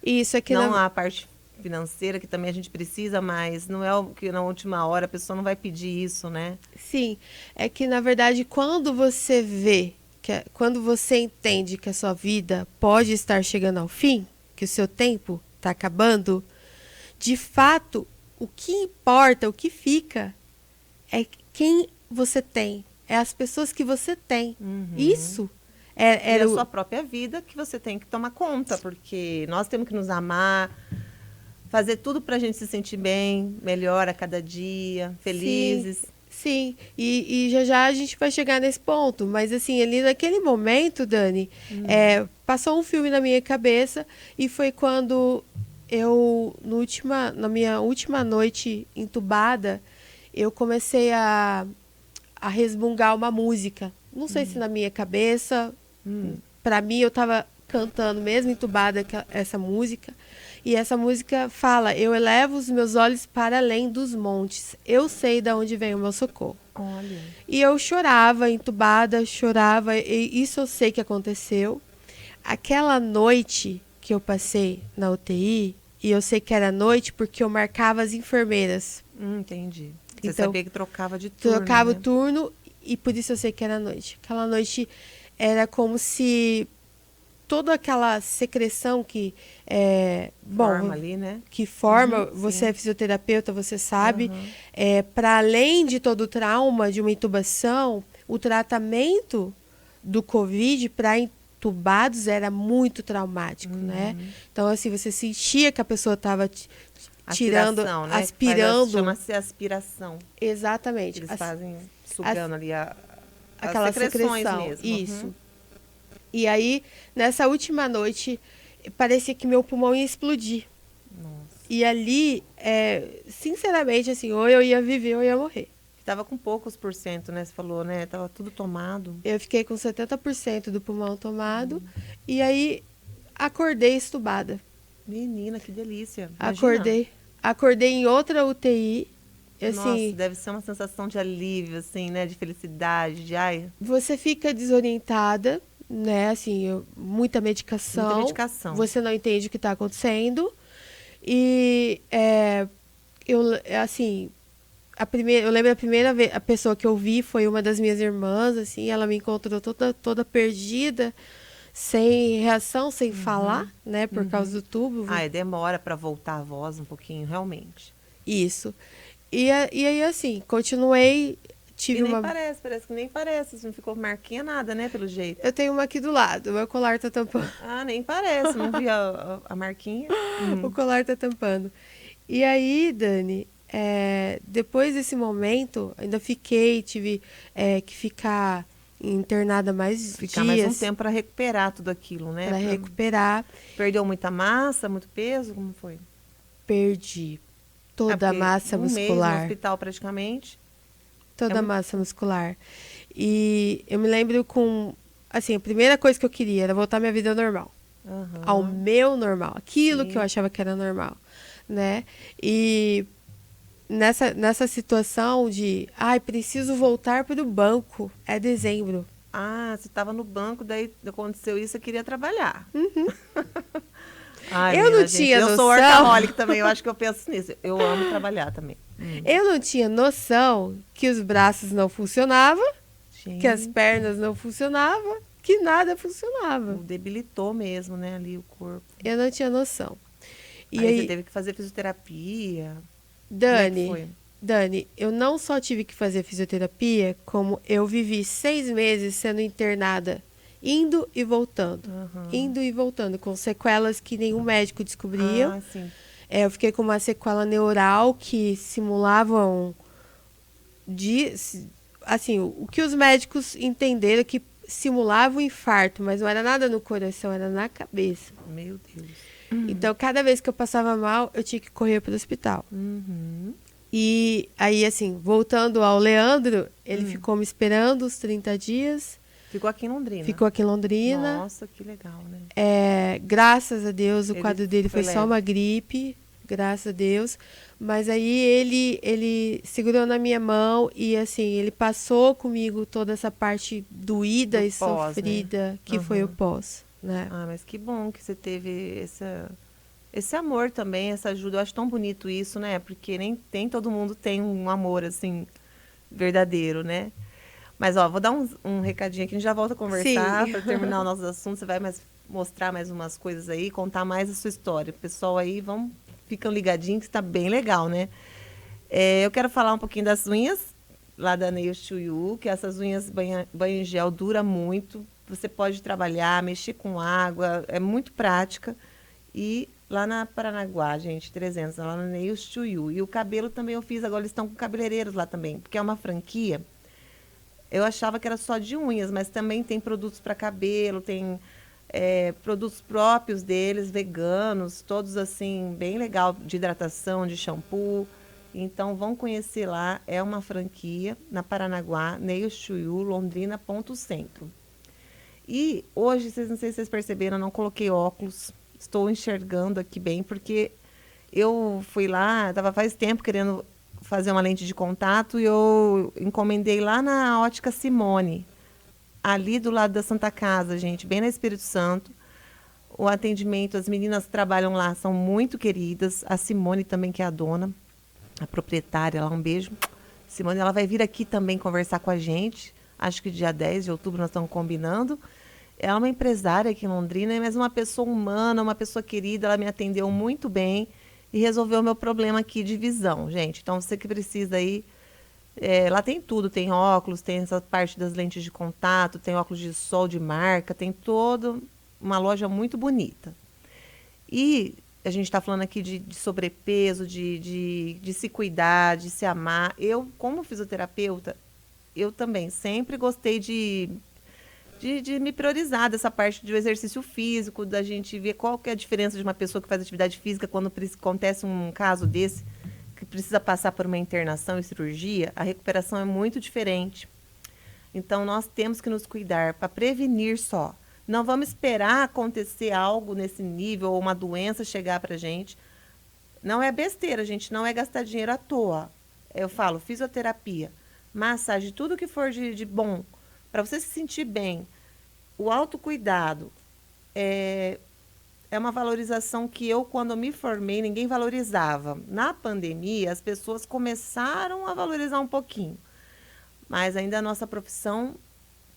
S2: isso é que
S1: Não a parte financeira, que também a gente precisa, mas não é o que na última hora a pessoa não vai pedir isso, né?
S2: sim, é que na verdade quando você vê, quando você entende que a sua vida pode estar chegando ao fim, que o seu tempo está acabando, de fato, o que importa, o que fica, é quem você tem, é as pessoas que você tem. Isso
S1: E
S2: era
S1: a
S2: o...
S1: sua própria vida que você tem que tomar conta, porque nós temos que nos amar, fazer tudo para a gente se sentir bem, melhor a cada dia,
S2: Sim,
S1: felizes.
S2: sim. E já já a gente vai chegar nesse ponto. Mas assim, ali naquele momento, Dani, passou um filme na minha cabeça e foi quando eu, na minha última noite entubada, eu comecei a resmungar uma música. Não sei se na minha cabeça, para mim eu estava cantando mesmo entubada essa música. E essa música fala: eu elevo os meus olhos para além dos montes. Eu sei de onde vem o meu socorro.
S1: Olha.
S2: E eu chorava, entubada, chorava. E isso eu sei que aconteceu. Aquela noite que eu passei na UTI, e eu sei que era noite porque eu marcava as enfermeiras.
S1: Entendi. Você
S2: Então,
S1: sabia que trocava de turno,
S2: trocava o
S1: né?
S2: turno e por isso eu sei que era noite. Aquela noite era como se toda aquela secreção que
S1: Forma ali, né?
S2: que forma,
S1: Uhum,
S2: você
S1: sim.
S2: é fisioterapeuta, você sabe, para além de todo o trauma de uma intubação, o tratamento do Covid para intubados era muito traumático, né? Então, assim, você sentia que a pessoa estava tirando,
S1: Aspiração, né?
S2: aspirando.
S1: Chama-se aspiração.
S2: Exatamente.
S1: Eles fazem sugando ali as
S2: Aquela
S1: secreções
S2: secreção.
S1: mesmo.
S2: Isso. E aí, nessa última noite, parecia que meu pulmão ia explodir.
S1: Nossa.
S2: E ali, sinceramente, assim, ou eu ia viver ou eu ia morrer.
S1: Tava com poucos por cento, né? Você falou, né? Tava tudo tomado.
S2: Eu fiquei com 70% do pulmão tomado. E aí, acordei estubada.
S1: Menina, que delícia. Imagina.
S2: Acordei em outra UTI.
S1: Nossa,
S2: Assim,
S1: deve ser uma sensação de alívio, assim, né? De felicidade, de ai,
S2: você fica desorientada, né? Assim, muita medicação.
S1: muita medicação.
S2: Você não entende o que está acontecendo. E eu, assim, eu lembro a primeira vez, a pessoa que eu vi foi uma das minhas irmãs, assim, ela me encontrou toda perdida, sem reação, sem falar, né, por causa do tubo.
S1: Ai, demora para voltar a voz um pouquinho, realmente.
S2: Isso. E aí, assim, continuei, tive
S1: E nem
S2: uma...
S1: parece que nem parece, não ficou marquinha nada, né, pelo jeito.
S2: Eu tenho uma aqui do lado, meu colar tá tampando.
S1: Ah, nem parece, não vi a marquinha.
S2: O colar tá tampando. E aí, Dani, depois desse momento, ainda tive que ficar internada mais
S1: Ficar
S2: dias.
S1: mais um tempo para recuperar tudo aquilo, né?
S2: Para recuperar.
S1: Perdeu muita massa, muito peso, como foi?
S2: Perdi toda a
S1: porque
S2: massa
S1: um mês no
S2: muscular.
S1: hospital praticamente.
S2: Toda a massa muscular. E eu me lembro assim, a primeira coisa que eu queria era voltar minha vida ao normal. Ao meu normal. Aquilo
S1: Sim.
S2: que eu achava que era normal, né? E nessa situação de, preciso voltar para o banco. É dezembro.
S1: Ah, você estava no banco, daí aconteceu isso, você queria trabalhar. Ai,
S2: Eu
S1: menina,
S2: não
S1: gente,
S2: tinha
S1: eu sou
S2: noção.
S1: workaholic também, eu acho que eu penso nisso. Eu amo trabalhar também.
S2: Eu não tinha noção que os braços não funcionavam,
S1: Gente,
S2: que as pernas não funcionavam, que nada funcionava.
S1: debilitou mesmo, né, ali o corpo.
S2: Eu não tinha noção. E
S1: Aí
S2: aí,
S1: você teve que fazer fisioterapia. Como é que foi?
S2: Dani, eu não só tive que fazer fisioterapia, como eu vivi 6 meses sendo internada indo e voltando. Indo e voltando, com sequelas que nenhum médico descobria.
S1: Ah, sim.
S2: Eu fiquei com uma sequela neural que simulavam assim, o que os médicos entenderam que simulava um infarto, mas não era nada no coração, era na cabeça.
S1: Meu Deus.
S2: Então, cada vez que eu passava mal, eu tinha que correr para o hospital. E aí, assim, voltando ao Leandro, ele ficou me esperando os 30 dias.
S1: Ficou aqui em Londrina?
S2: Ficou aqui em Londrina.
S1: Nossa, que legal, né?
S2: Graças a Deus, o quadro dele foi
S1: leve.
S2: só uma gripe, graças a Deus. Mas aí ele segurou na minha mão e, assim, ele passou comigo toda essa parte doída e sofrida, né? Que foi o pós, né?
S1: Ah, mas que bom que você teve esse amor também, essa ajuda. Eu acho tão bonito isso, né? Porque nem todo mundo tem um amor, assim, verdadeiro, né? Mas, ó, vou dar um recadinho aqui, a gente já volta a conversar para terminar os nossos assuntos. Você vai mostrar mais umas coisas aí, contar mais a sua história. O pessoal aí, ficam ligadinhos, que está bem legal, né? Eu quero falar um pouquinho das unhas, lá da Nails to You, que essas unhas banho em gel dura muito. Você pode trabalhar, mexer com água, é muito prática. E lá na Paranaguá, gente, 300, lá na Nails to You. E o cabelo também eu fiz, agora eles estão com cabeleireiros lá também, porque é uma franquia. Eu achava que era só de unhas, mas também tem produtos para cabelo, tem produtos próprios deles, veganos, todos assim, bem legal, de hidratação, de shampoo. Então, vão conhecer lá, é uma franquia na Paranaguá, Nails to You, Londrina, ponto centro. E hoje, não sei se vocês perceberam, eu não coloquei óculos, estou enxergando aqui bem, porque eu fui lá, estava faz tempo querendo fazer uma lente de contato e eu encomendei lá na Ótica Simone, ali do lado da Santa Casa, gente, bem na Espírito Santo. O atendimento, as meninas que trabalham lá são muito queridas, a Simone também, que é a dona, a proprietária lá, um beijo. Simone, ela vai vir aqui também conversar com a gente, acho que dia 10 de outubro nós estamos combinando. Ela é uma empresária aqui em Londrina, mas uma pessoa humana, uma pessoa querida, ela me atendeu muito bem e resolveu o meu problema aqui de visão, gente. Então, você que precisa aí, lá tem tudo, tem óculos, tem essa parte das lentes de contato, tem óculos de sol de marca, tem toda uma loja muito bonita. E a gente está falando aqui de sobrepeso, de se cuidar, de se amar. Eu, como fisioterapeuta, eu também sempre gostei de me priorizar dessa parte do exercício físico, da gente ver qual que é a diferença de uma pessoa que faz atividade física quando acontece um caso desse, que precisa passar por uma internação e cirurgia, a recuperação é muito diferente. Então, nós temos que nos cuidar para prevenir só. Não vamos esperar acontecer algo nesse nível ou uma doença chegar para a gente. Não é besteira, gente, não é gastar dinheiro à toa. Eu falo fisioterapia, massagem, tudo que for de bom, para você se sentir bem. O autocuidado é uma valorização que eu, quando me formei, ninguém valorizava. Na pandemia, as pessoas começaram a valorizar um pouquinho. Mas ainda a nossa profissão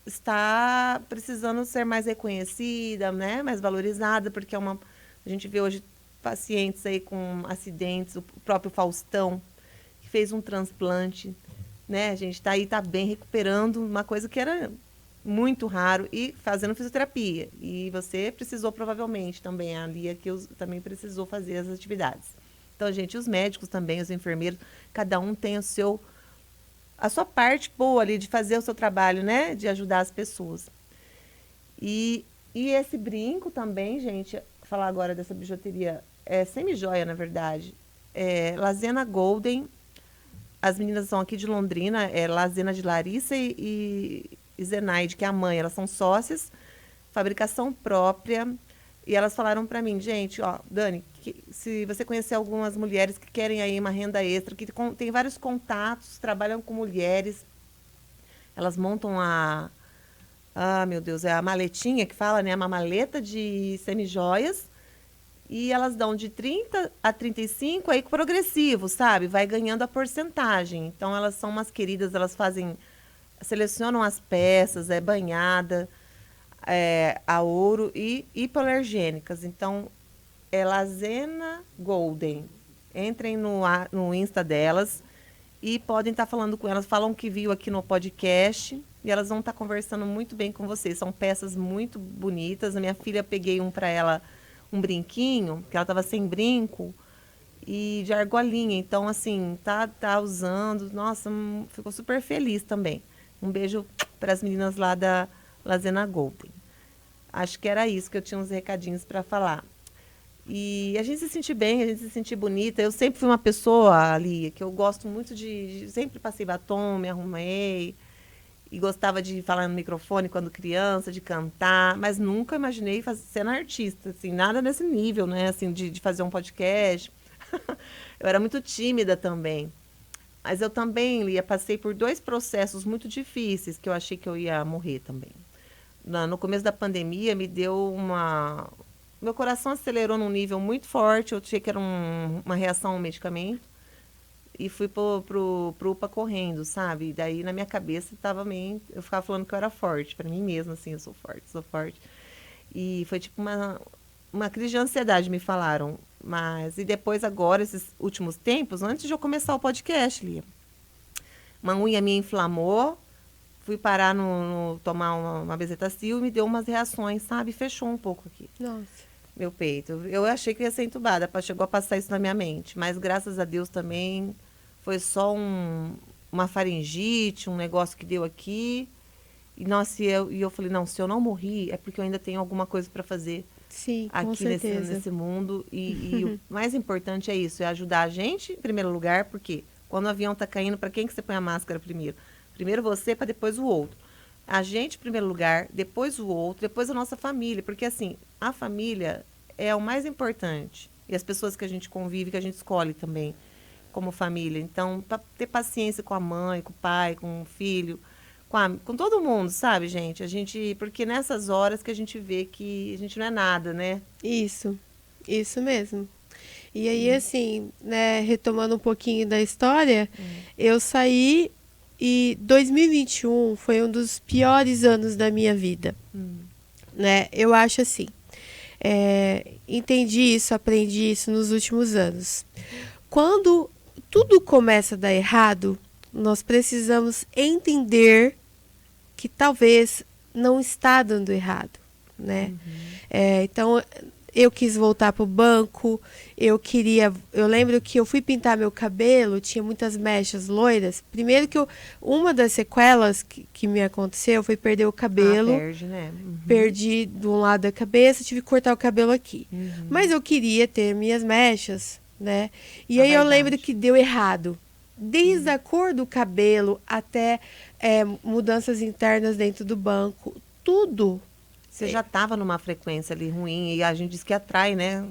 S1: está precisando ser mais reconhecida, né? Mais valorizada, porque a gente vê hoje pacientes aí com acidentes, o próprio Faustão, que fez um transplante, né? A gente está aí, está bem recuperando uma coisa que era muito raro e fazendo fisioterapia. E você precisou provavelmente também, a Lia, que também precisou fazer as atividades. Então, gente, os médicos também, os enfermeiros, cada um tem a sua parte boa ali de fazer o seu trabalho, né? De ajudar as pessoas. E esse brinco também, gente, falar agora dessa bijuteria, semi-joia, na verdade. Lazena Golden, as meninas são aqui de Londrina, Lazena de Larissa e Zenaide, que é a mãe, elas são sócias, fabricação própria. E elas falaram para mim, gente, ó, Dani, se você conhecer algumas mulheres que querem aí uma renda extra, que tem vários contatos, trabalham com mulheres, elas montam meu Deus, é a maletinha que fala, né? Uma maleta de semijoias, e elas dão de 30 a 35, aí progressivo, sabe? Vai ganhando a porcentagem. Então, elas são umas queridas, elas selecionam as peças, banhada, a ouro e hipoalergênicas. Então, é Lazena Golden. Entrem no Insta delas e podem estar falando com elas. Falam que viu aqui no podcast e elas vão estar conversando muito bem com você. São peças muito bonitas. A minha filha, peguei um para ela, um brinquinho, que ela estava sem brinco, e de argolinha. Então, assim, tá usando. Nossa, ficou super feliz também. Um beijo para as meninas lá da Lazena Golden. Acho que era isso, que eu tinha uns recadinhos para falar. E a gente se sentir bem, a gente se sentir bonita. Eu sempre fui uma pessoa ali que eu gosto muito sempre passei batom, me arrumei. E gostava de falar no microfone quando criança, de cantar. Mas nunca imaginei sendo artista, assim, nada nesse nível, né? Assim, de fazer um podcast. Eu era muito tímida também. Mas eu também, Lia, passei por 2 processos muito difíceis que eu achei que eu ia morrer também. No começo da pandemia, me deu uma... Meu coração acelerou num nível muito forte. Eu achei que era uma reação ao medicamento. E fui pro UPA correndo, sabe? E daí, na minha cabeça, eu ficava falando que eu era forte. Pra mim mesma, assim, eu sou forte, sou forte. E foi tipo uma crise de ansiedade, me falaram. Mas, e depois agora, esses últimos tempos, antes de eu começar o podcast, Lia, uma unha minha inflamou, fui parar tomar uma bezetacil e me deu umas reações, sabe? Fechou um pouco aqui,
S2: Nossa.
S1: meu peito. Eu achei que ia ser entubada, chegou a passar isso na minha mente. Mas, graças a Deus também, foi só uma faringite, um negócio que deu aqui. E, nossa, eu falei, não, se eu não morri, é porque eu ainda tenho alguma coisa para fazer
S2: Sim, com
S1: aqui
S2: certeza.
S1: nesse mundo. E o mais importante é isso, é ajudar a gente, em primeiro lugar, porque quando o avião está caindo, para quem que você põe a máscara primeiro? Primeiro você, para depois o outro. A gente, em primeiro lugar, depois o outro, depois a nossa família. Porque, assim, a família é o mais importante. E as pessoas que a gente convive, que a gente escolhe também como família. Então, ter paciência com a mãe, com o pai, com o filho, com todo mundo, sabe, gente? Porque nessas horas que a gente vê que a gente não é nada, né?
S2: Isso mesmo. E aí, assim, né, retomando um pouquinho da história, eu saí e 2021 foi um dos piores anos da minha vida, né? Eu acho assim, entendi isso, aprendi isso nos últimos anos. Quando tudo começa a dar errado, nós precisamos entender que talvez não está dando errado, né? Então, eu quis voltar para o banco, eu lembro que eu fui pintar meu cabelo, tinha muitas mechas loiras. Primeiro uma das sequelas que me aconteceu foi perder o cabelo.
S1: Perde, né?
S2: Perdi de um lado da cabeça, tive que cortar o cabelo aqui. Mas eu queria ter minhas mechas, né? E aí eu lembro que deu errado. Desde a cor do cabelo até mudanças internas dentro do banco, tudo.
S1: Você já estava numa frequência ali ruim e a gente diz que atrai, né?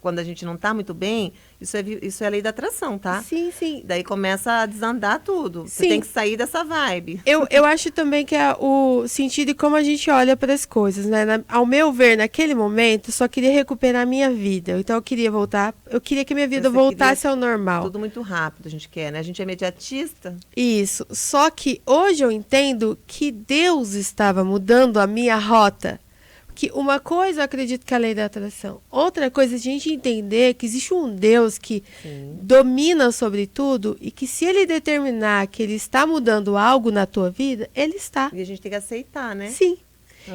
S1: Quando a gente não está muito bem, isso é a lei da atração, tá?
S2: Sim, sim.
S1: Daí começa a desandar tudo. Você
S2: Sim.
S1: tem que sair dessa vibe.
S2: Eu acho também que é o sentido de como a gente olha para as coisas, né? Ao meu ver, naquele momento, só queria recuperar a minha vida. Então eu queria voltar, eu queria que minha vida voltasse ao normal.
S1: Tudo muito rápido a gente quer, né? A gente é imediatista.
S2: Isso. Só que hoje eu entendo que Deus estava mudando a minha rota. Que uma coisa eu acredito que é a lei da atração. Outra coisa é a gente entender que existe um Deus que domina sobre tudo e que se ele determinar que ele está mudando algo na tua vida, ele está.
S1: E a gente tem que aceitar, né?
S2: Sim.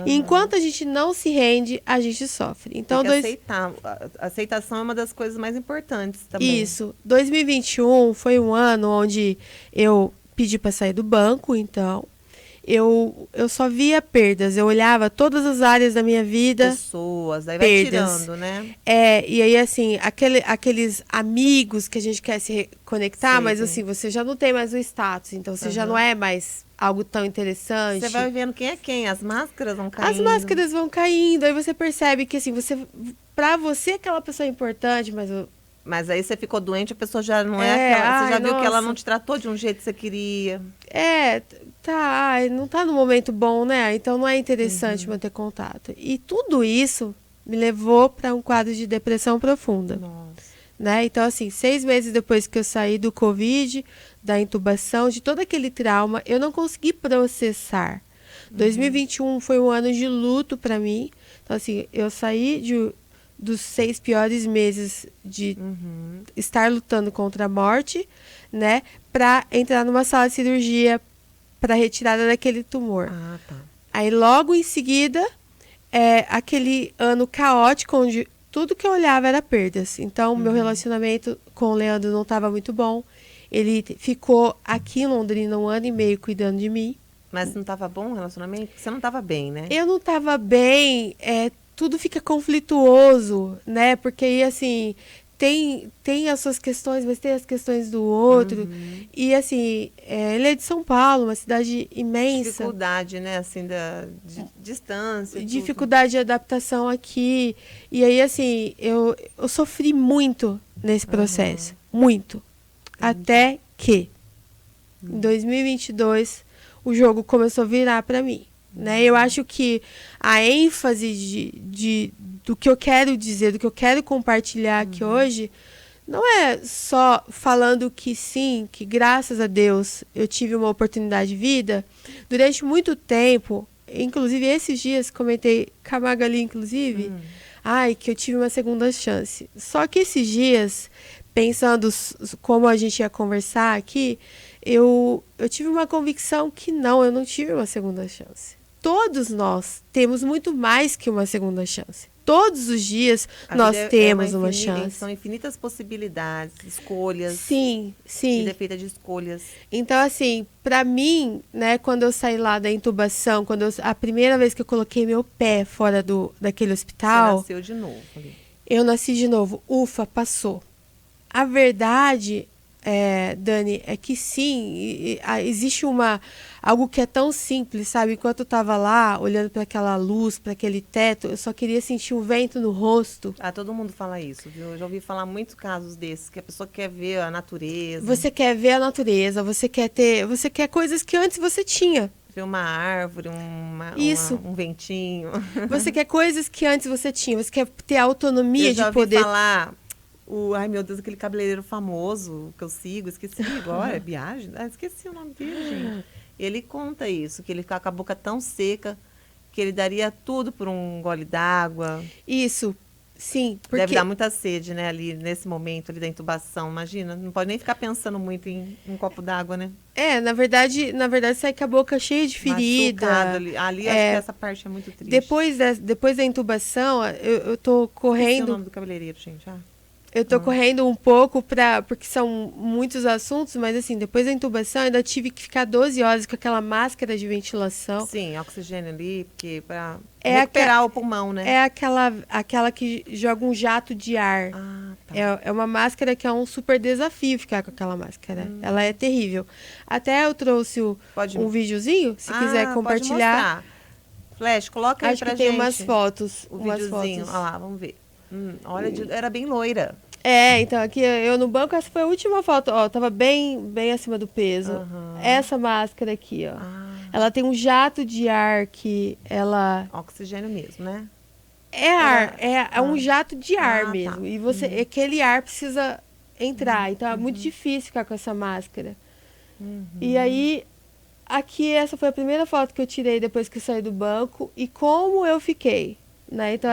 S2: E enquanto a gente não se rende, a gente sofre. Então,
S1: tem que aceitar. A aceitação é uma das coisas mais importantes também.
S2: Isso. 2021 foi um ano onde eu pedi para sair do banco, então eu só via perdas. Eu olhava todas as áreas da minha vida.
S1: Pessoas, aí
S2: perdas.
S1: Vai tirando, né?
S2: E aí, assim, aqueles amigos que a gente quer se conectar, mas assim, você já não tem mais o status, então você já não é mais algo tão interessante.
S1: Você vai vendo quem é quem, as máscaras vão caindo.
S2: As máscaras vão caindo, aí você percebe que, assim, pra você aquela pessoa é importante,
S1: mas aí você ficou doente, a pessoa já não é aquela. Você já viu que ela não te tratou de um jeito que você queria.
S2: Não tá no momento bom, né? Então não é interessante manter contato. E tudo isso me levou para um quadro de depressão profunda.
S1: Nossa.
S2: Né? Então, assim, 6 meses depois que eu saí do Covid, da intubação, de todo aquele trauma, eu não consegui processar. 2021 foi um ano de luto para mim. Então, assim, eu saí dos 6 piores meses de estar lutando contra a morte, né, para entrar numa sala de cirurgia para retirada daquele tumor.
S1: Ah, tá.
S2: Aí logo em seguida, aquele ano caótico, onde tudo que eu olhava era perdas. Então, meu relacionamento com o Leandro não estava muito bom. Ele ficou aqui em Londrina 1 ano e meio cuidando de mim.
S1: Mas não estava bom o relacionamento? Você não estava bem, né?
S2: Eu não estava bem, tudo fica conflituoso, né? Porque aí, assim, tem as suas questões, mas tem as questões do outro. E, assim, ele é de São Paulo, uma cidade imensa.
S1: Dificuldade, né? Assim, de distância. Tudo.
S2: Dificuldade de adaptação aqui. E aí, assim, eu sofri muito nesse processo. Muito. Até que, em 2022, o jogo começou a virar para mim. Né? Eu acho que a ênfase do que eu quero dizer, do que eu quero compartilhar aqui hoje, não é só falando que sim, que graças a Deus eu tive uma oportunidade de vida. Durante muito tempo, inclusive esses dias, comentei com a Magali, inclusive, que eu tive uma segunda chance. Só que esses dias, pensando como a gente ia conversar aqui, eu tive uma convicção que eu não tive uma segunda chance. Todos nós temos muito mais que uma segunda chance. Todos os dias nós temos uma chance.
S1: São infinitas possibilidades, escolhas.
S2: Sim, sim.
S1: Vida é feita de escolhas.
S2: Então, assim, para mim, né, quando eu saí lá da intubação, a primeira vez que eu coloquei meu pé fora daquele hospital...
S1: Você nasceu de novo.
S2: Eu nasci de novo. Ufa, passou. A verdade, Dani, é que sim, existe algo que é tão simples, sabe? Enquanto eu estava lá, olhando para aquela luz, para aquele teto, eu só queria sentir o vento no rosto.
S1: Todo mundo fala isso, viu? Eu já ouvi falar muitos casos desses, que a pessoa quer ver a natureza.
S2: Você quer ver a natureza, você quer coisas que antes você tinha.
S1: Ver uma árvore, um ventinho.
S2: Você quer coisas que antes você tinha, você quer ter a autonomia de poder...
S1: Eu já ouvi falar... ai, meu Deus, aquele cabeleireiro famoso que eu sigo, esqueci agora, viagem? Esqueci o nome dele, gente. Ele conta isso, que ele fica com a boca tão seca que ele daria tudo por um gole d'água.
S2: Isso, sim. Porque...
S1: Deve dar muita sede, né, ali nesse momento ali da intubação, imagina. Não pode nem ficar pensando muito em um copo d'água, né?
S2: Na verdade sai com a boca cheia de ferida.
S1: Ali acho que essa parte é muito triste.
S2: Depois da intubação, eu tô correndo...
S1: Esqueci o nome do cabeleireiro, gente,
S2: Eu tô correndo um pouco porque são muitos assuntos, mas assim, depois da intubação eu ainda tive que ficar 12 horas com aquela máscara de ventilação.
S1: Sim, oxigênio ali, porque para recuperar o pulmão, né?
S2: É aquela que joga um jato de ar.
S1: Tá.
S2: É uma máscara que é um super desafio ficar com aquela máscara. Ela é terrível. Até eu trouxe um videozinho, se quiser compartilhar.
S1: Pode mostrar. Flash, coloca aí pra gente.
S2: Acho que tem umas fotos.
S1: O videozinho, olha lá, vamos ver. Olha, era bem loira.
S2: Então, aqui eu no banco, essa foi a última foto, ó, tava bem acima do peso. Essa máscara aqui, ó. Ela tem um jato de ar que ela...
S1: Oxigênio mesmo, né?
S2: É ar, é um jato de ar mesmo.
S1: Tá.
S2: E aquele ar precisa entrar, então é muito difícil ficar com essa máscara. E aí, aqui essa foi a primeira foto que eu tirei depois que eu saí do banco e como eu fiquei, né? Então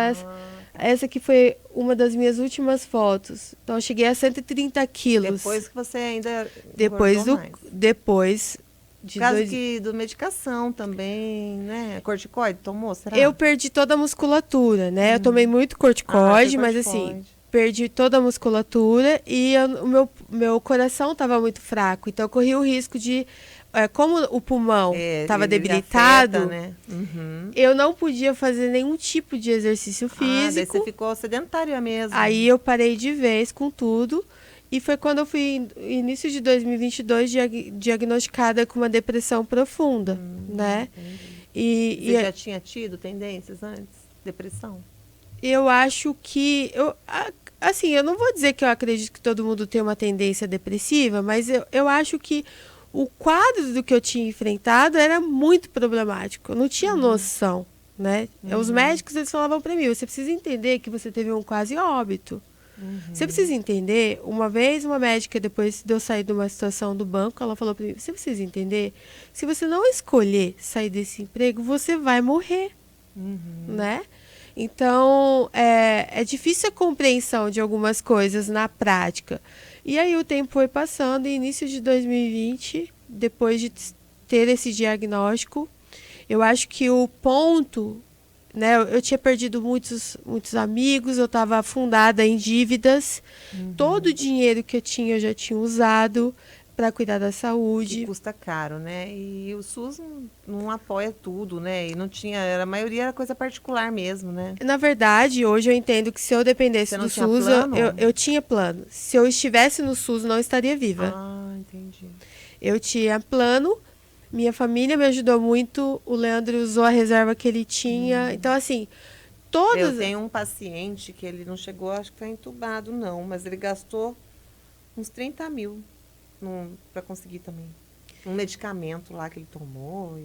S2: essa aqui foi uma das minhas últimas fotos. Então eu cheguei a 130 quilos.
S1: Depois que você ainda
S2: Depois
S1: de caso do medicação também, né? Corticoide tomou, será?
S2: Eu perdi toda a musculatura, né? Eu tomei muito corticoide, mas assim, perdi toda a musculatura e o meu coração estava muito fraco. Então eu corri o risco de... como o pulmão estava debilitado,
S1: afeta, né?
S2: Eu não podia fazer nenhum tipo de exercício físico.
S1: Daí você ficou sedentária mesmo.
S2: Aí eu parei de vez com tudo. E foi quando eu fui, início de 2022, diagnosticada com uma depressão profunda, né?
S1: Você já tinha tido tendências antes? Depressão?
S2: Eu acho que... assim, eu não vou dizer que eu acredito que todo mundo tem uma tendência depressiva, mas eu acho que o quadro do que eu tinha enfrentado era muito problemático. Eu não tinha noção, né? Os médicos, eles falavam para mim, você precisa entender que você teve um quase óbito. Você precisa entender, uma vez uma médica, depois de eu sair de uma situação do banco, ela falou para mim, você precisa entender, se você não escolher sair desse emprego, você vai morrer, né? Então, é difícil a compreensão de algumas coisas na prática. E aí o tempo foi passando e início de 2020, depois de ter esse diagnóstico. Eu acho que o ponto, né? Eu tinha perdido muitos amigos, eu estava afundada em dívidas. Todo o dinheiro que eu já tinha usado para cuidar da
S1: Que
S2: saúde.
S1: custa caro, né? E o SUS não apoia tudo, né? E não tinha, a maioria era coisa particular mesmo, né?
S2: Na verdade, hoje eu entendo que se eu dependesse
S1: Você não
S2: do
S1: tinha
S2: SUS,
S1: plano?
S2: eu tinha plano. Se eu estivesse no SUS, não estaria viva.
S1: Ah, entendi.
S2: Eu tinha plano, minha família me ajudou muito, o Leandro usou a reserva que ele tinha. Então, assim,
S1: Eu
S2: todas.
S1: tenho um paciente que ele não chegou, acho que foi entubado, não, mas ele gastou uns 30 mil para conseguir também. Um medicamento lá que ele tomou.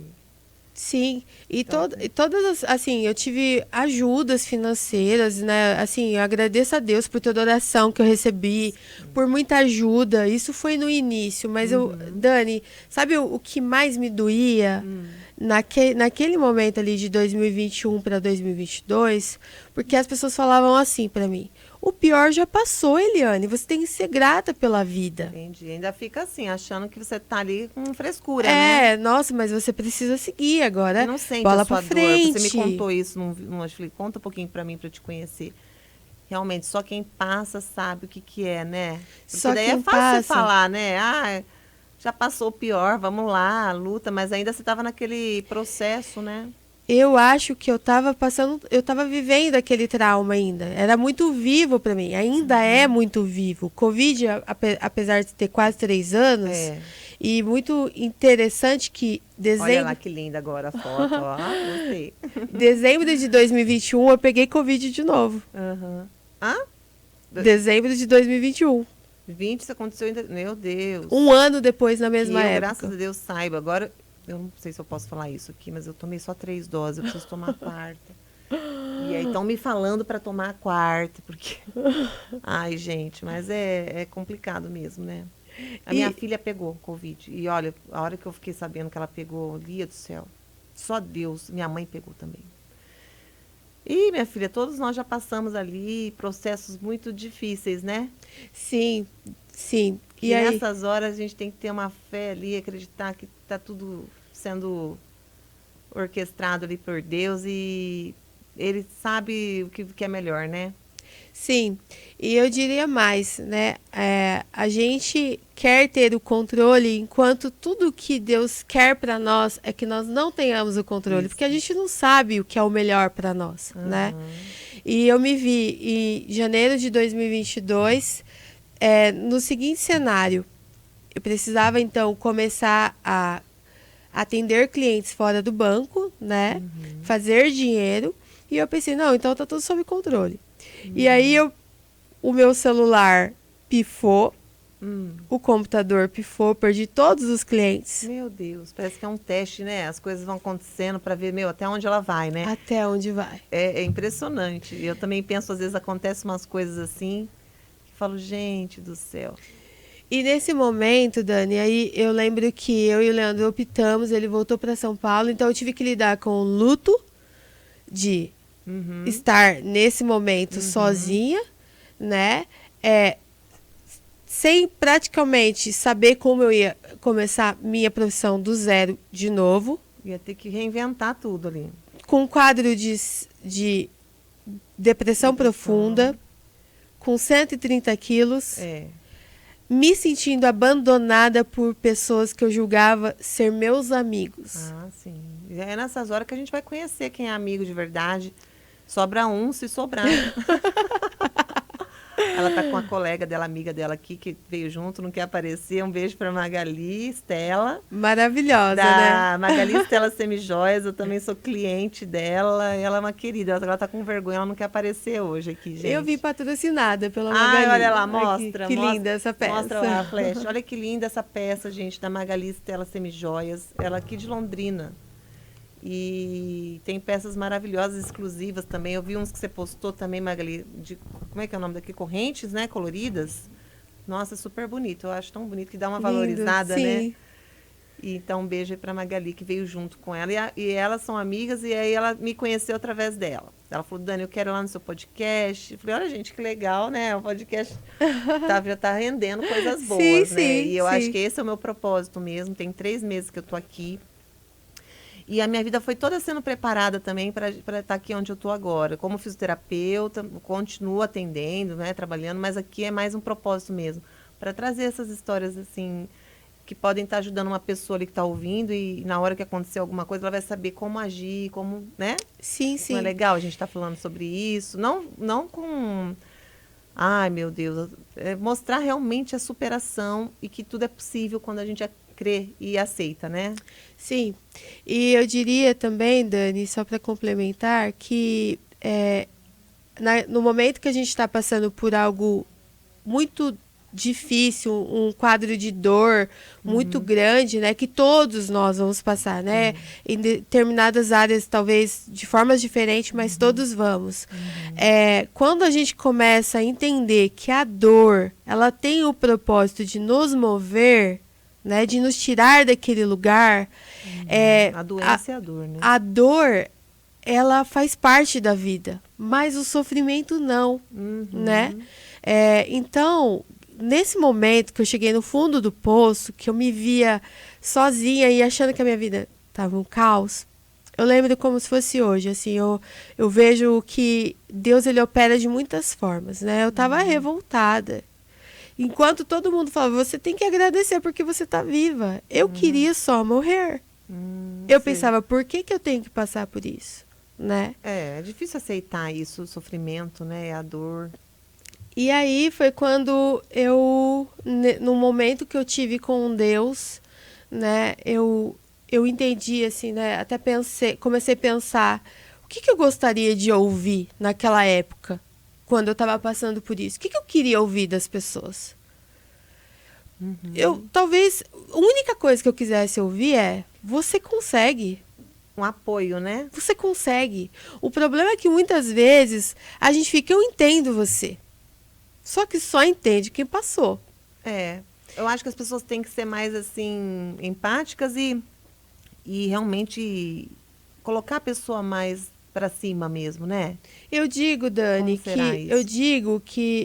S2: Sim,
S1: Então,
S2: e todas as, assim, eu tive ajudas financeiras, né? Assim, eu agradeço a Deus por toda a oração que eu recebi, por muita ajuda. Isso foi no início, mas Dani, sabe o que mais me doía naquele momento ali de 2021 para 2022? Porque as pessoas falavam assim para mim: o pior já passou, Eliane, você tem que ser grata pela vida.
S1: entendi. Ainda fica assim, achando que você tá ali com frescura, né?
S2: Nossa, mas você precisa seguir
S1: Você
S2: agora.
S1: não sente a
S2: Bola
S1: sua
S2: pra
S1: dor. Você me
S2: frente.
S1: contou isso eu falei, conta um pouquinho para mim, para eu te conhecer. Realmente, só quem passa sabe o que que é, né? Porque
S2: Só
S1: daí é
S2: quem
S1: fácil você
S2: passa.
S1: falar, né? Ah, já passou o pior, vamos lá, luta, mas ainda você estava naquele processo, né?
S2: Eu acho que eu tava vivendo aquele trauma ainda. Era muito vivo para mim, ainda é muito vivo. Covid, apesar de ter quase 3 anos,
S1: É.
S2: e muito interessante que
S1: Olha lá que linda agora a foto, ó. Gostei.
S2: dezembro de 2021 eu peguei Covid de novo.
S1: Aham. Hã?
S2: Dezembro de 2021.
S1: 20 isso aconteceu ainda. Meu Deus.
S2: Um ano depois, na
S1: Que
S2: mesma
S1: eu, graças
S2: época.
S1: a Deus, saiba. Agora, eu não sei se eu posso falar isso aqui, mas eu tomei só 3 doses. Eu preciso tomar a quarta. E aí estão me falando para tomar a quarta, porque. Ai, gente, mas é complicado mesmo, né? A minha filha pegou Covid. E olha, a hora que eu fiquei sabendo que ela pegou, Lia do céu. Só Deus. Minha mãe pegou também. E, minha filha, todos nós já passamos ali processos muito difíceis, né?
S2: Sim, sim.
S1: Que
S2: E aí?
S1: nessas horas a gente tem que ter uma fé ali, acreditar que está tudo sendo orquestrado ali por Deus e ele sabe o que é melhor, né?
S2: Sim, e eu diria mais, né? A gente quer ter o controle enquanto tudo que Deus quer para nós é que nós não tenhamos o controle,
S1: Isso.
S2: porque a gente não sabe o que é o melhor para nós, né? E eu me vi em janeiro de 2022 no seguinte cenário: eu precisava então começar a atender clientes fora do banco, né? Fazer dinheiro. E eu pensei, não, então tá tudo sob controle. E aí o meu celular pifou, o computador pifou, perdi todos os clientes.
S1: Meu Deus, parece que é um teste, né? As coisas vão acontecendo para ver, meu, até onde ela vai, né?
S2: Até onde vai?
S1: É impressionante. Eu também penso, às vezes acontecem umas coisas assim, que eu falo, gente do céu.
S2: E nesse momento, Dani, aí eu lembro que eu e o Leandro optamos, ele voltou para São Paulo, então eu tive que lidar com o luto de estar nesse momento sozinha, né? Sem praticamente saber como eu ia começar minha profissão do zero de novo,
S1: Ia ter que reinventar tudo ali.
S2: com um quadro de depressão profunda, com 130 quilos, me sentindo abandonada por pessoas que eu julgava ser meus amigos.
S1: Ah, sim. É nessas horas que a gente vai conhecer quem é amigo de verdade. Sobra um, se sobrar. Ela tá com a colega dela, amiga dela aqui, que veio junto, não quer aparecer. Um beijo pra Magali Estela.
S2: Maravilhosa,
S1: Da
S2: né?
S1: Magali Estela Semijóias, eu também sou cliente dela. Ela é uma querida, ela tá com vergonha, ela não quer aparecer hoje aqui, gente.
S2: Eu vim patrocinada pela
S1: Ai,
S2: Magali.
S1: olha lá,
S2: Aqui,
S1: mostra.
S2: que
S1: mostra,
S2: linda essa peça.
S1: Mostra lá a flash. Olha que linda essa peça, gente, da Magali Estela Semijóias. Ela é aqui de Londrina. E tem peças maravilhosas, exclusivas também. Eu vi uns que você postou também, Magali, de, como é que é o nome daqui? Correntes, né? Coloridas. Nossa, super bonito. Eu acho tão bonito que dá uma
S2: Lindo,
S1: valorizada,
S2: sim.
S1: né? E então, um beijo aí pra Magali, que veio junto com ela. E elas são amigas, e aí ela me conheceu através dela. Ela falou, Dani, eu quero ir lá no seu podcast. Eu falei, olha, gente, que legal, né? O podcast já tá rendendo coisas
S2: Sim,
S1: boas, né?
S2: sim,
S1: E eu acho
S2: sim.
S1: que esse é o meu propósito mesmo. Tem 3 meses que eu tô aqui. E a minha vida foi toda sendo preparada também para estar aqui onde eu estou agora. Como fisioterapeuta, continuo atendendo, né, trabalhando, mas aqui é mais um propósito mesmo. Para trazer essas histórias, assim, que podem estar ajudando uma pessoa ali que está ouvindo e na hora que acontecer alguma coisa, ela vai saber como agir, como, né?
S2: Sim,
S1: Não é
S2: sim.
S1: legal a gente estar falando sobre isso. Não com... Ai, meu Deus. É mostrar realmente a superação e que tudo é possível quando a gente crê e aceita, né?
S2: Sim. E eu diria também, Dani, só para complementar, que no momento que a gente está passando por algo muito difícil, um quadro de dor muito grande, né, que todos nós vamos passar, né, em determinadas áreas, talvez de formas diferentes, mas todos vamos. Quando a gente começa a entender que a dor, ela tem o propósito de nos mover, né, de nos tirar daquele lugar,
S1: A doença e a dor, né?
S2: a dor, ela faz parte da vida, mas o sofrimento não, né? Então, nesse momento que eu cheguei no fundo do poço, que eu me via sozinha e achando que a minha vida estava um caos, eu lembro como se fosse hoje, assim, eu vejo que Deus, ele opera de muitas formas, né? Eu estava revoltada. Enquanto todo mundo falava, você tem que agradecer porque você está viva. Eu queria só morrer. Eu
S1: Sei.
S2: pensava, por que eu tenho que passar por isso, né?
S1: É difícil aceitar isso, o sofrimento, né? A dor.
S2: E aí foi quando eu, no momento que eu tive com Deus, né, eu entendi, assim, né, até comecei a pensar, o que eu gostaria de ouvir naquela época, quando eu estava passando por isso? O que eu queria ouvir das pessoas? Talvez, a única coisa que eu quisesse ouvir é, você consegue.
S1: Um apoio, né?
S2: Você consegue. O problema é que muitas vezes a gente fica, eu entendo você. Só que só entende quem passou.
S1: Eu acho que as pessoas têm que ser mais, assim, empáticas e realmente colocar a pessoa mais para cima mesmo, né?
S2: Eu digo, Dani,
S1: Como será
S2: que
S1: isso?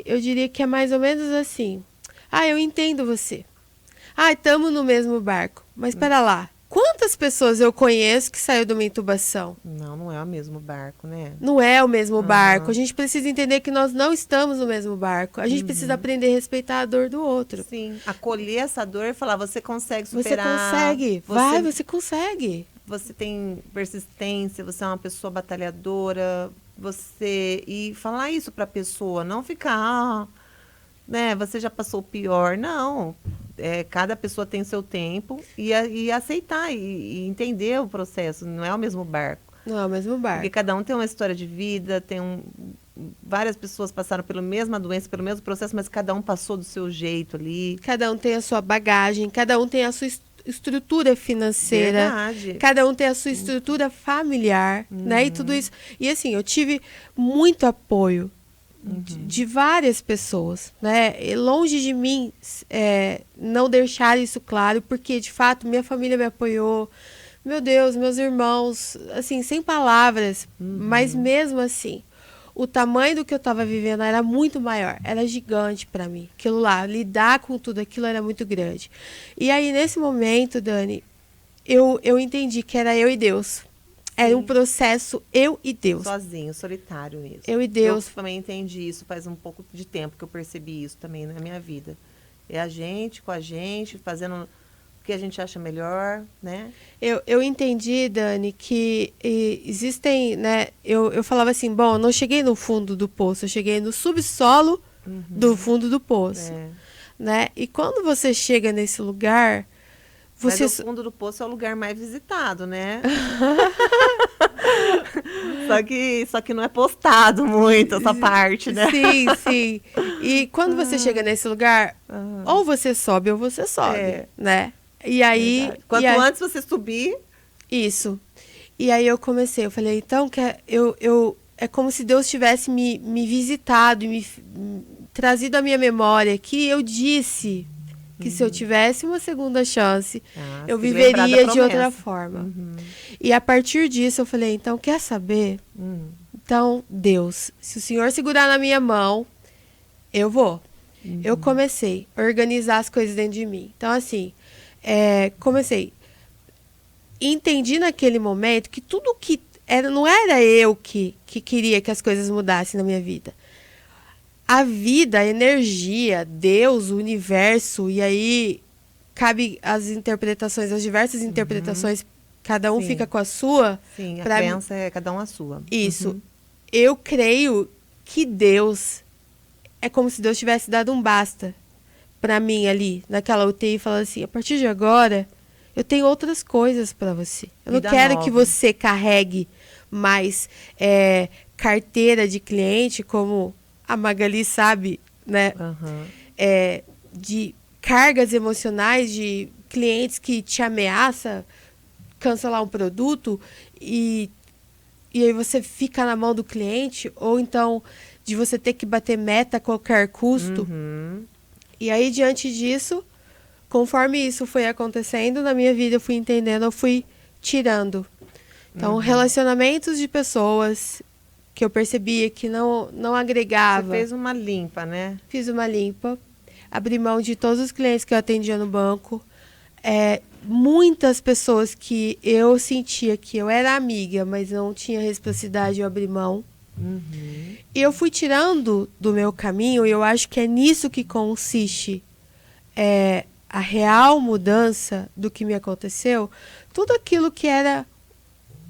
S2: eu diria que é mais ou menos assim. Ah, eu entendo você. Ah, estamos no mesmo barco. Mas espera lá. Quantas pessoas eu conheço que saiu de uma intubação?
S1: Não é o mesmo barco, né?
S2: Não é o mesmo barco. A gente precisa entender que nós não estamos no mesmo barco. A gente precisa aprender a respeitar a dor do outro.
S1: Sim, acolher essa dor e falar, você consegue
S2: Você
S1: superar.
S2: consegue. Vai, você consegue.
S1: Você tem persistência, você é uma pessoa batalhadora, e falar isso para a pessoa, não ficar, né, você já passou o pior, não. Cada pessoa tem seu tempo e aceitar e entender o processo, não é o mesmo barco.
S2: Não é o mesmo barco.
S1: Porque cada um tem uma história de vida, várias pessoas passaram pela mesma doença, pelo mesmo processo, mas cada um passou do seu jeito ali.
S2: Cada um tem a sua bagagem, cada um tem a sua estrutura financeira.
S1: Verdade.
S2: Cada um tem a sua estrutura familiar, né? E tudo isso. E assim, eu tive muito apoio de várias pessoas, né? E longe de mim não deixar isso claro, porque de fato minha família me apoiou. Meu Deus, meus irmãos, assim, sem palavras, mas mesmo assim, o tamanho do que eu estava vivendo era muito maior, era gigante para mim. Aquilo lá, lidar com tudo aquilo era muito grande. E aí, nesse momento, Dani, eu entendi que era eu e Deus. Era um processo eu e Deus.
S1: Sozinho, solitário mesmo.
S2: Eu e Deus.
S1: Eu também entendi isso, faz um pouco de tempo que eu percebi isso também na minha vida. É a gente, com a gente, fazendo o que a gente acha melhor, né?
S2: Eu entendi, Dani, que existem, né? Eu falava assim, bom, eu não cheguei no fundo do poço, eu cheguei no subsolo do fundo do poço, né? E quando você chega nesse lugar, você...
S1: Mas o fundo do poço é o lugar mais visitado, né? Só que não é postado muito essa parte, né?
S2: Sim, sim. E quando você chega nesse lugar, ou você sobe ou você sobe, né? E aí...
S1: Verdade. Quanto antes você subir...
S2: Isso. E aí eu falei, então, é como se Deus tivesse me visitado e me trazido à minha memória que eu disse que se eu tivesse uma segunda chance, eu
S1: se lembrar da
S2: viveria de outra
S1: promessa.
S2: forma. E a partir disso eu falei, então, quer saber? Então, Deus, se o Senhor segurar na minha mão, eu vou. Eu comecei a organizar as coisas dentro de mim. Então, assim, comecei. Entendi naquele momento que tudo que era, não era eu que queria que as coisas mudassem na minha vida. A vida, a energia, Deus, o universo, e aí cabe as interpretações, as diversas interpretações, cada um
S1: Sim.
S2: fica com a sua.
S1: Sim, a
S2: Pra mim-
S1: crença é cada um a sua.
S2: Isso. Eu creio que Deus é como se Deus tivesse dado um basta pra mim ali, naquela UTI, e falando assim, a partir de agora, eu tenho outras coisas pra você. Eu não
S1: Vida
S2: quero
S1: nova.
S2: que você carregue mais carteira de cliente, como a Magali sabe, né?
S1: Aham.
S2: De cargas emocionais de clientes que te ameaçam cancelar um produto e aí você fica na mão do cliente, ou então de você ter que bater meta a qualquer custo. E aí, diante disso, conforme isso foi acontecendo na minha vida, eu fui entendendo, eu fui tirando. Então, relacionamentos de pessoas que eu percebia que não
S1: Você
S2: agregava.
S1: fez uma limpa, né?
S2: Fiz uma limpa, abri mão de todos os clientes que eu atendia no banco. Muitas pessoas que eu sentia que eu era amiga, mas não tinha reciprocidade, eu abri mão. E eu fui tirando do meu caminho, e eu acho que é nisso que consiste a real mudança do que me aconteceu, tudo aquilo que era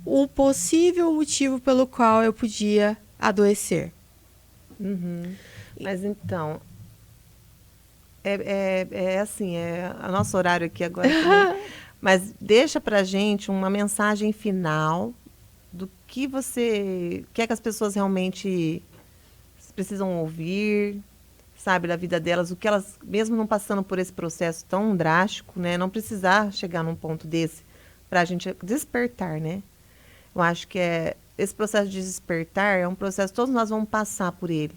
S2: um possível motivo pelo qual eu podia adoecer.
S1: Mas então, é assim, o nosso horário aqui agora também. Mas deixa pra gente uma mensagem final do que você quer que as pessoas realmente precisam ouvir, sabe, da vida delas, o que elas, mesmo não passando por esse processo tão drástico, né, não precisar chegar num ponto desse pra gente despertar, né? Eu acho que esse processo de despertar é um processo, todos nós vamos passar por ele,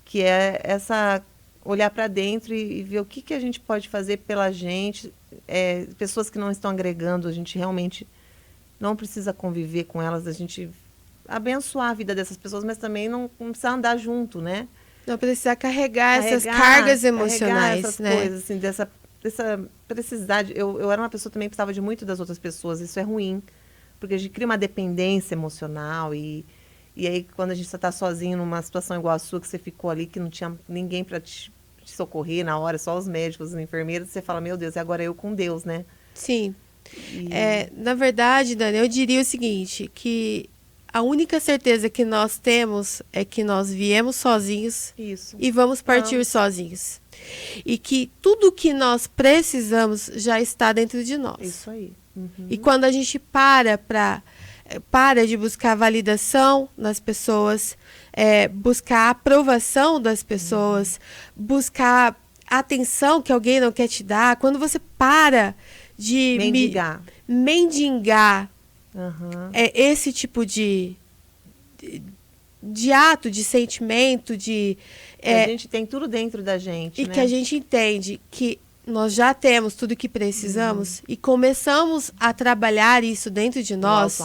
S1: que é essa olhar para dentro e ver o que a gente pode fazer pela gente, pessoas que não estão agregando, a gente realmente não precisa conviver com elas, a gente abençoar a vida dessas pessoas, mas também não precisa andar junto, né?
S2: Não precisa carregar essas cargas emocionais,
S1: essas
S2: né?
S1: coisas, assim, dessa precisidade. Eu era uma pessoa também que precisava de muito das outras pessoas, isso é ruim, porque a gente cria uma dependência emocional e aí quando a gente está sozinho numa situação igual a sua, que você ficou ali, que não tinha ninguém para te socorrer na hora, só os médicos, os enfermeiros, você fala, meu Deus, e agora eu com Deus, né?
S2: Sim.
S1: E-
S2: Na verdade, Dani, eu diria o seguinte, que a única certeza que nós temos é que nós viemos sozinhos
S1: Isso.
S2: e vamos partir sozinhos. E que tudo que nós precisamos já está dentro de nós.
S1: Isso aí.
S2: E quando a gente para de buscar validação nas pessoas, buscar a aprovação das pessoas, buscar a atenção que alguém não quer te dar, quando você para de mendigar esse tipo de ato, de sentimento,
S1: a gente tem tudo dentro da gente,
S2: e
S1: né?
S2: que a gente entende que nós já temos tudo o que precisamos e começamos a trabalhar isso dentro de nós.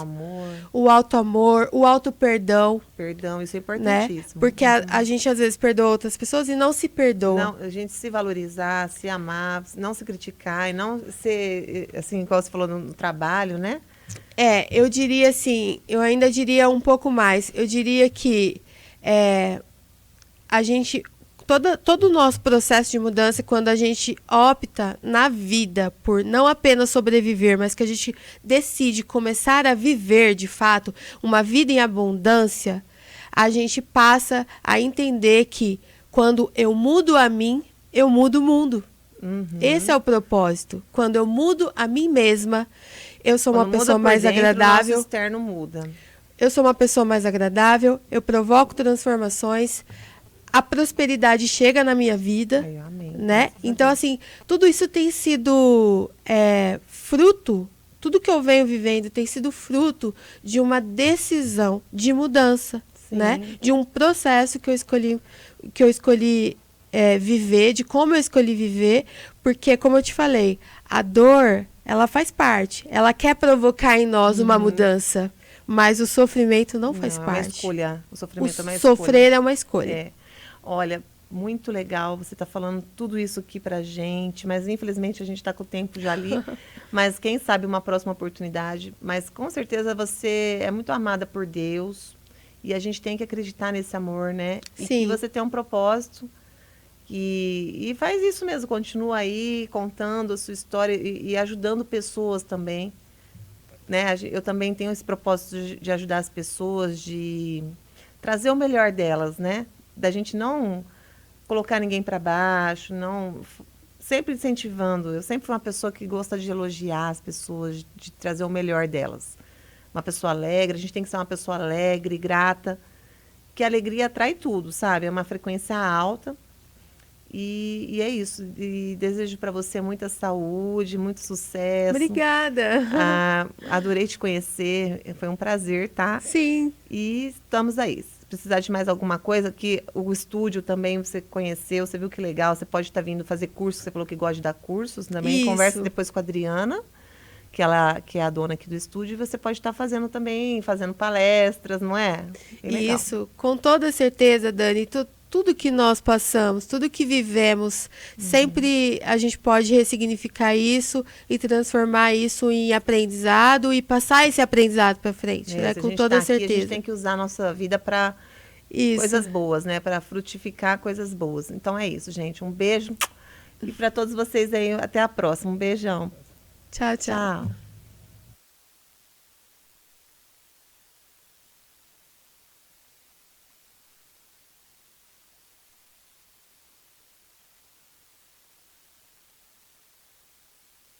S2: O auto-amor, o auto-perdão.
S1: Perdão, isso é
S2: Né?
S1: importantíssimo.
S2: Porque a gente às vezes perdoa outras pessoas e não se perdoa.
S1: Não, a gente se valorizar, se amar, não se criticar e não ser, assim, como você falou no trabalho, né?
S2: Eu diria assim, eu ainda diria um pouco mais. Eu diria que a gente... Todo o nosso processo de mudança, quando a gente opta na vida por não apenas sobreviver, mas que a gente decide começar a viver, de fato, uma vida em abundância, a gente passa a entender que quando eu mudo a mim, eu mudo o mundo. Esse é o propósito. Quando eu mudo a mim mesma, eu sou uma pessoa mais agradável.
S1: O nosso externo muda.
S2: Eu sou uma pessoa mais agradável, eu provoco transformações, a prosperidade chega na minha vida,
S1: amém.
S2: né? Então, assim, tudo isso tem sido fruto, tudo que eu venho vivendo tem sido fruto de uma decisão de mudança, né? De um processo que eu escolhi viver, de como eu escolhi viver, Porque, como eu te falei, a dor, ela faz parte. Ela quer provocar em nós uma mudança. Mas o sofrimento não faz
S1: Não, é
S2: parte.
S1: uma escolha. O sofrimento é uma
S2: Sofrer
S1: escolha.
S2: é uma escolha.
S1: É. Olha, muito legal você tá falando tudo isso aqui pra gente, mas infelizmente a gente tá com o tempo já ali. Mas quem sabe uma próxima oportunidade. Mas com certeza você é muito amada por Deus e a gente tem que acreditar nesse amor, né? E que
S2: Sim.
S1: você tem um propósito. E faz isso mesmo, continua aí contando a sua história e ajudando pessoas também. Né? Eu também tenho esse propósito de ajudar as pessoas, de trazer o melhor delas, né? Da gente não colocar ninguém para baixo, não sempre incentivando. Eu sempre fui uma pessoa que gosta de elogiar as pessoas, de trazer o melhor delas. Uma pessoa alegre, a gente tem que ser uma pessoa alegre, grata, que a alegria atrai tudo, sabe? É uma frequência alta. E é isso. E desejo para você muita saúde, muito sucesso.
S2: Obrigada.
S1: Adorei te conhecer, foi um prazer, tá?
S2: Sim.
S1: E estamos aí. Se precisar de mais alguma coisa, que o estúdio também você conheceu, você viu que legal, você pode estar vindo fazer curso, você falou que gosta de dar cursos também.
S2: Isso.
S1: Converse depois com a Adriana, que é a dona aqui do estúdio, e você pode estar fazendo também, fazendo palestras, não é? Bem legal.
S2: Isso, com toda certeza, Dani. Tudo que nós passamos, tudo que vivemos, sempre a gente pode ressignificar isso e transformar isso em aprendizado e passar esse aprendizado para frente, né? Com toda certeza.
S1: A gente tem que usar a nossa vida para coisas boas, né? Para frutificar coisas boas. Então é isso, gente. Um beijo. E para todos vocês aí, até a próxima. Um beijão.
S2: Tchau, tchau.
S1: Tchau.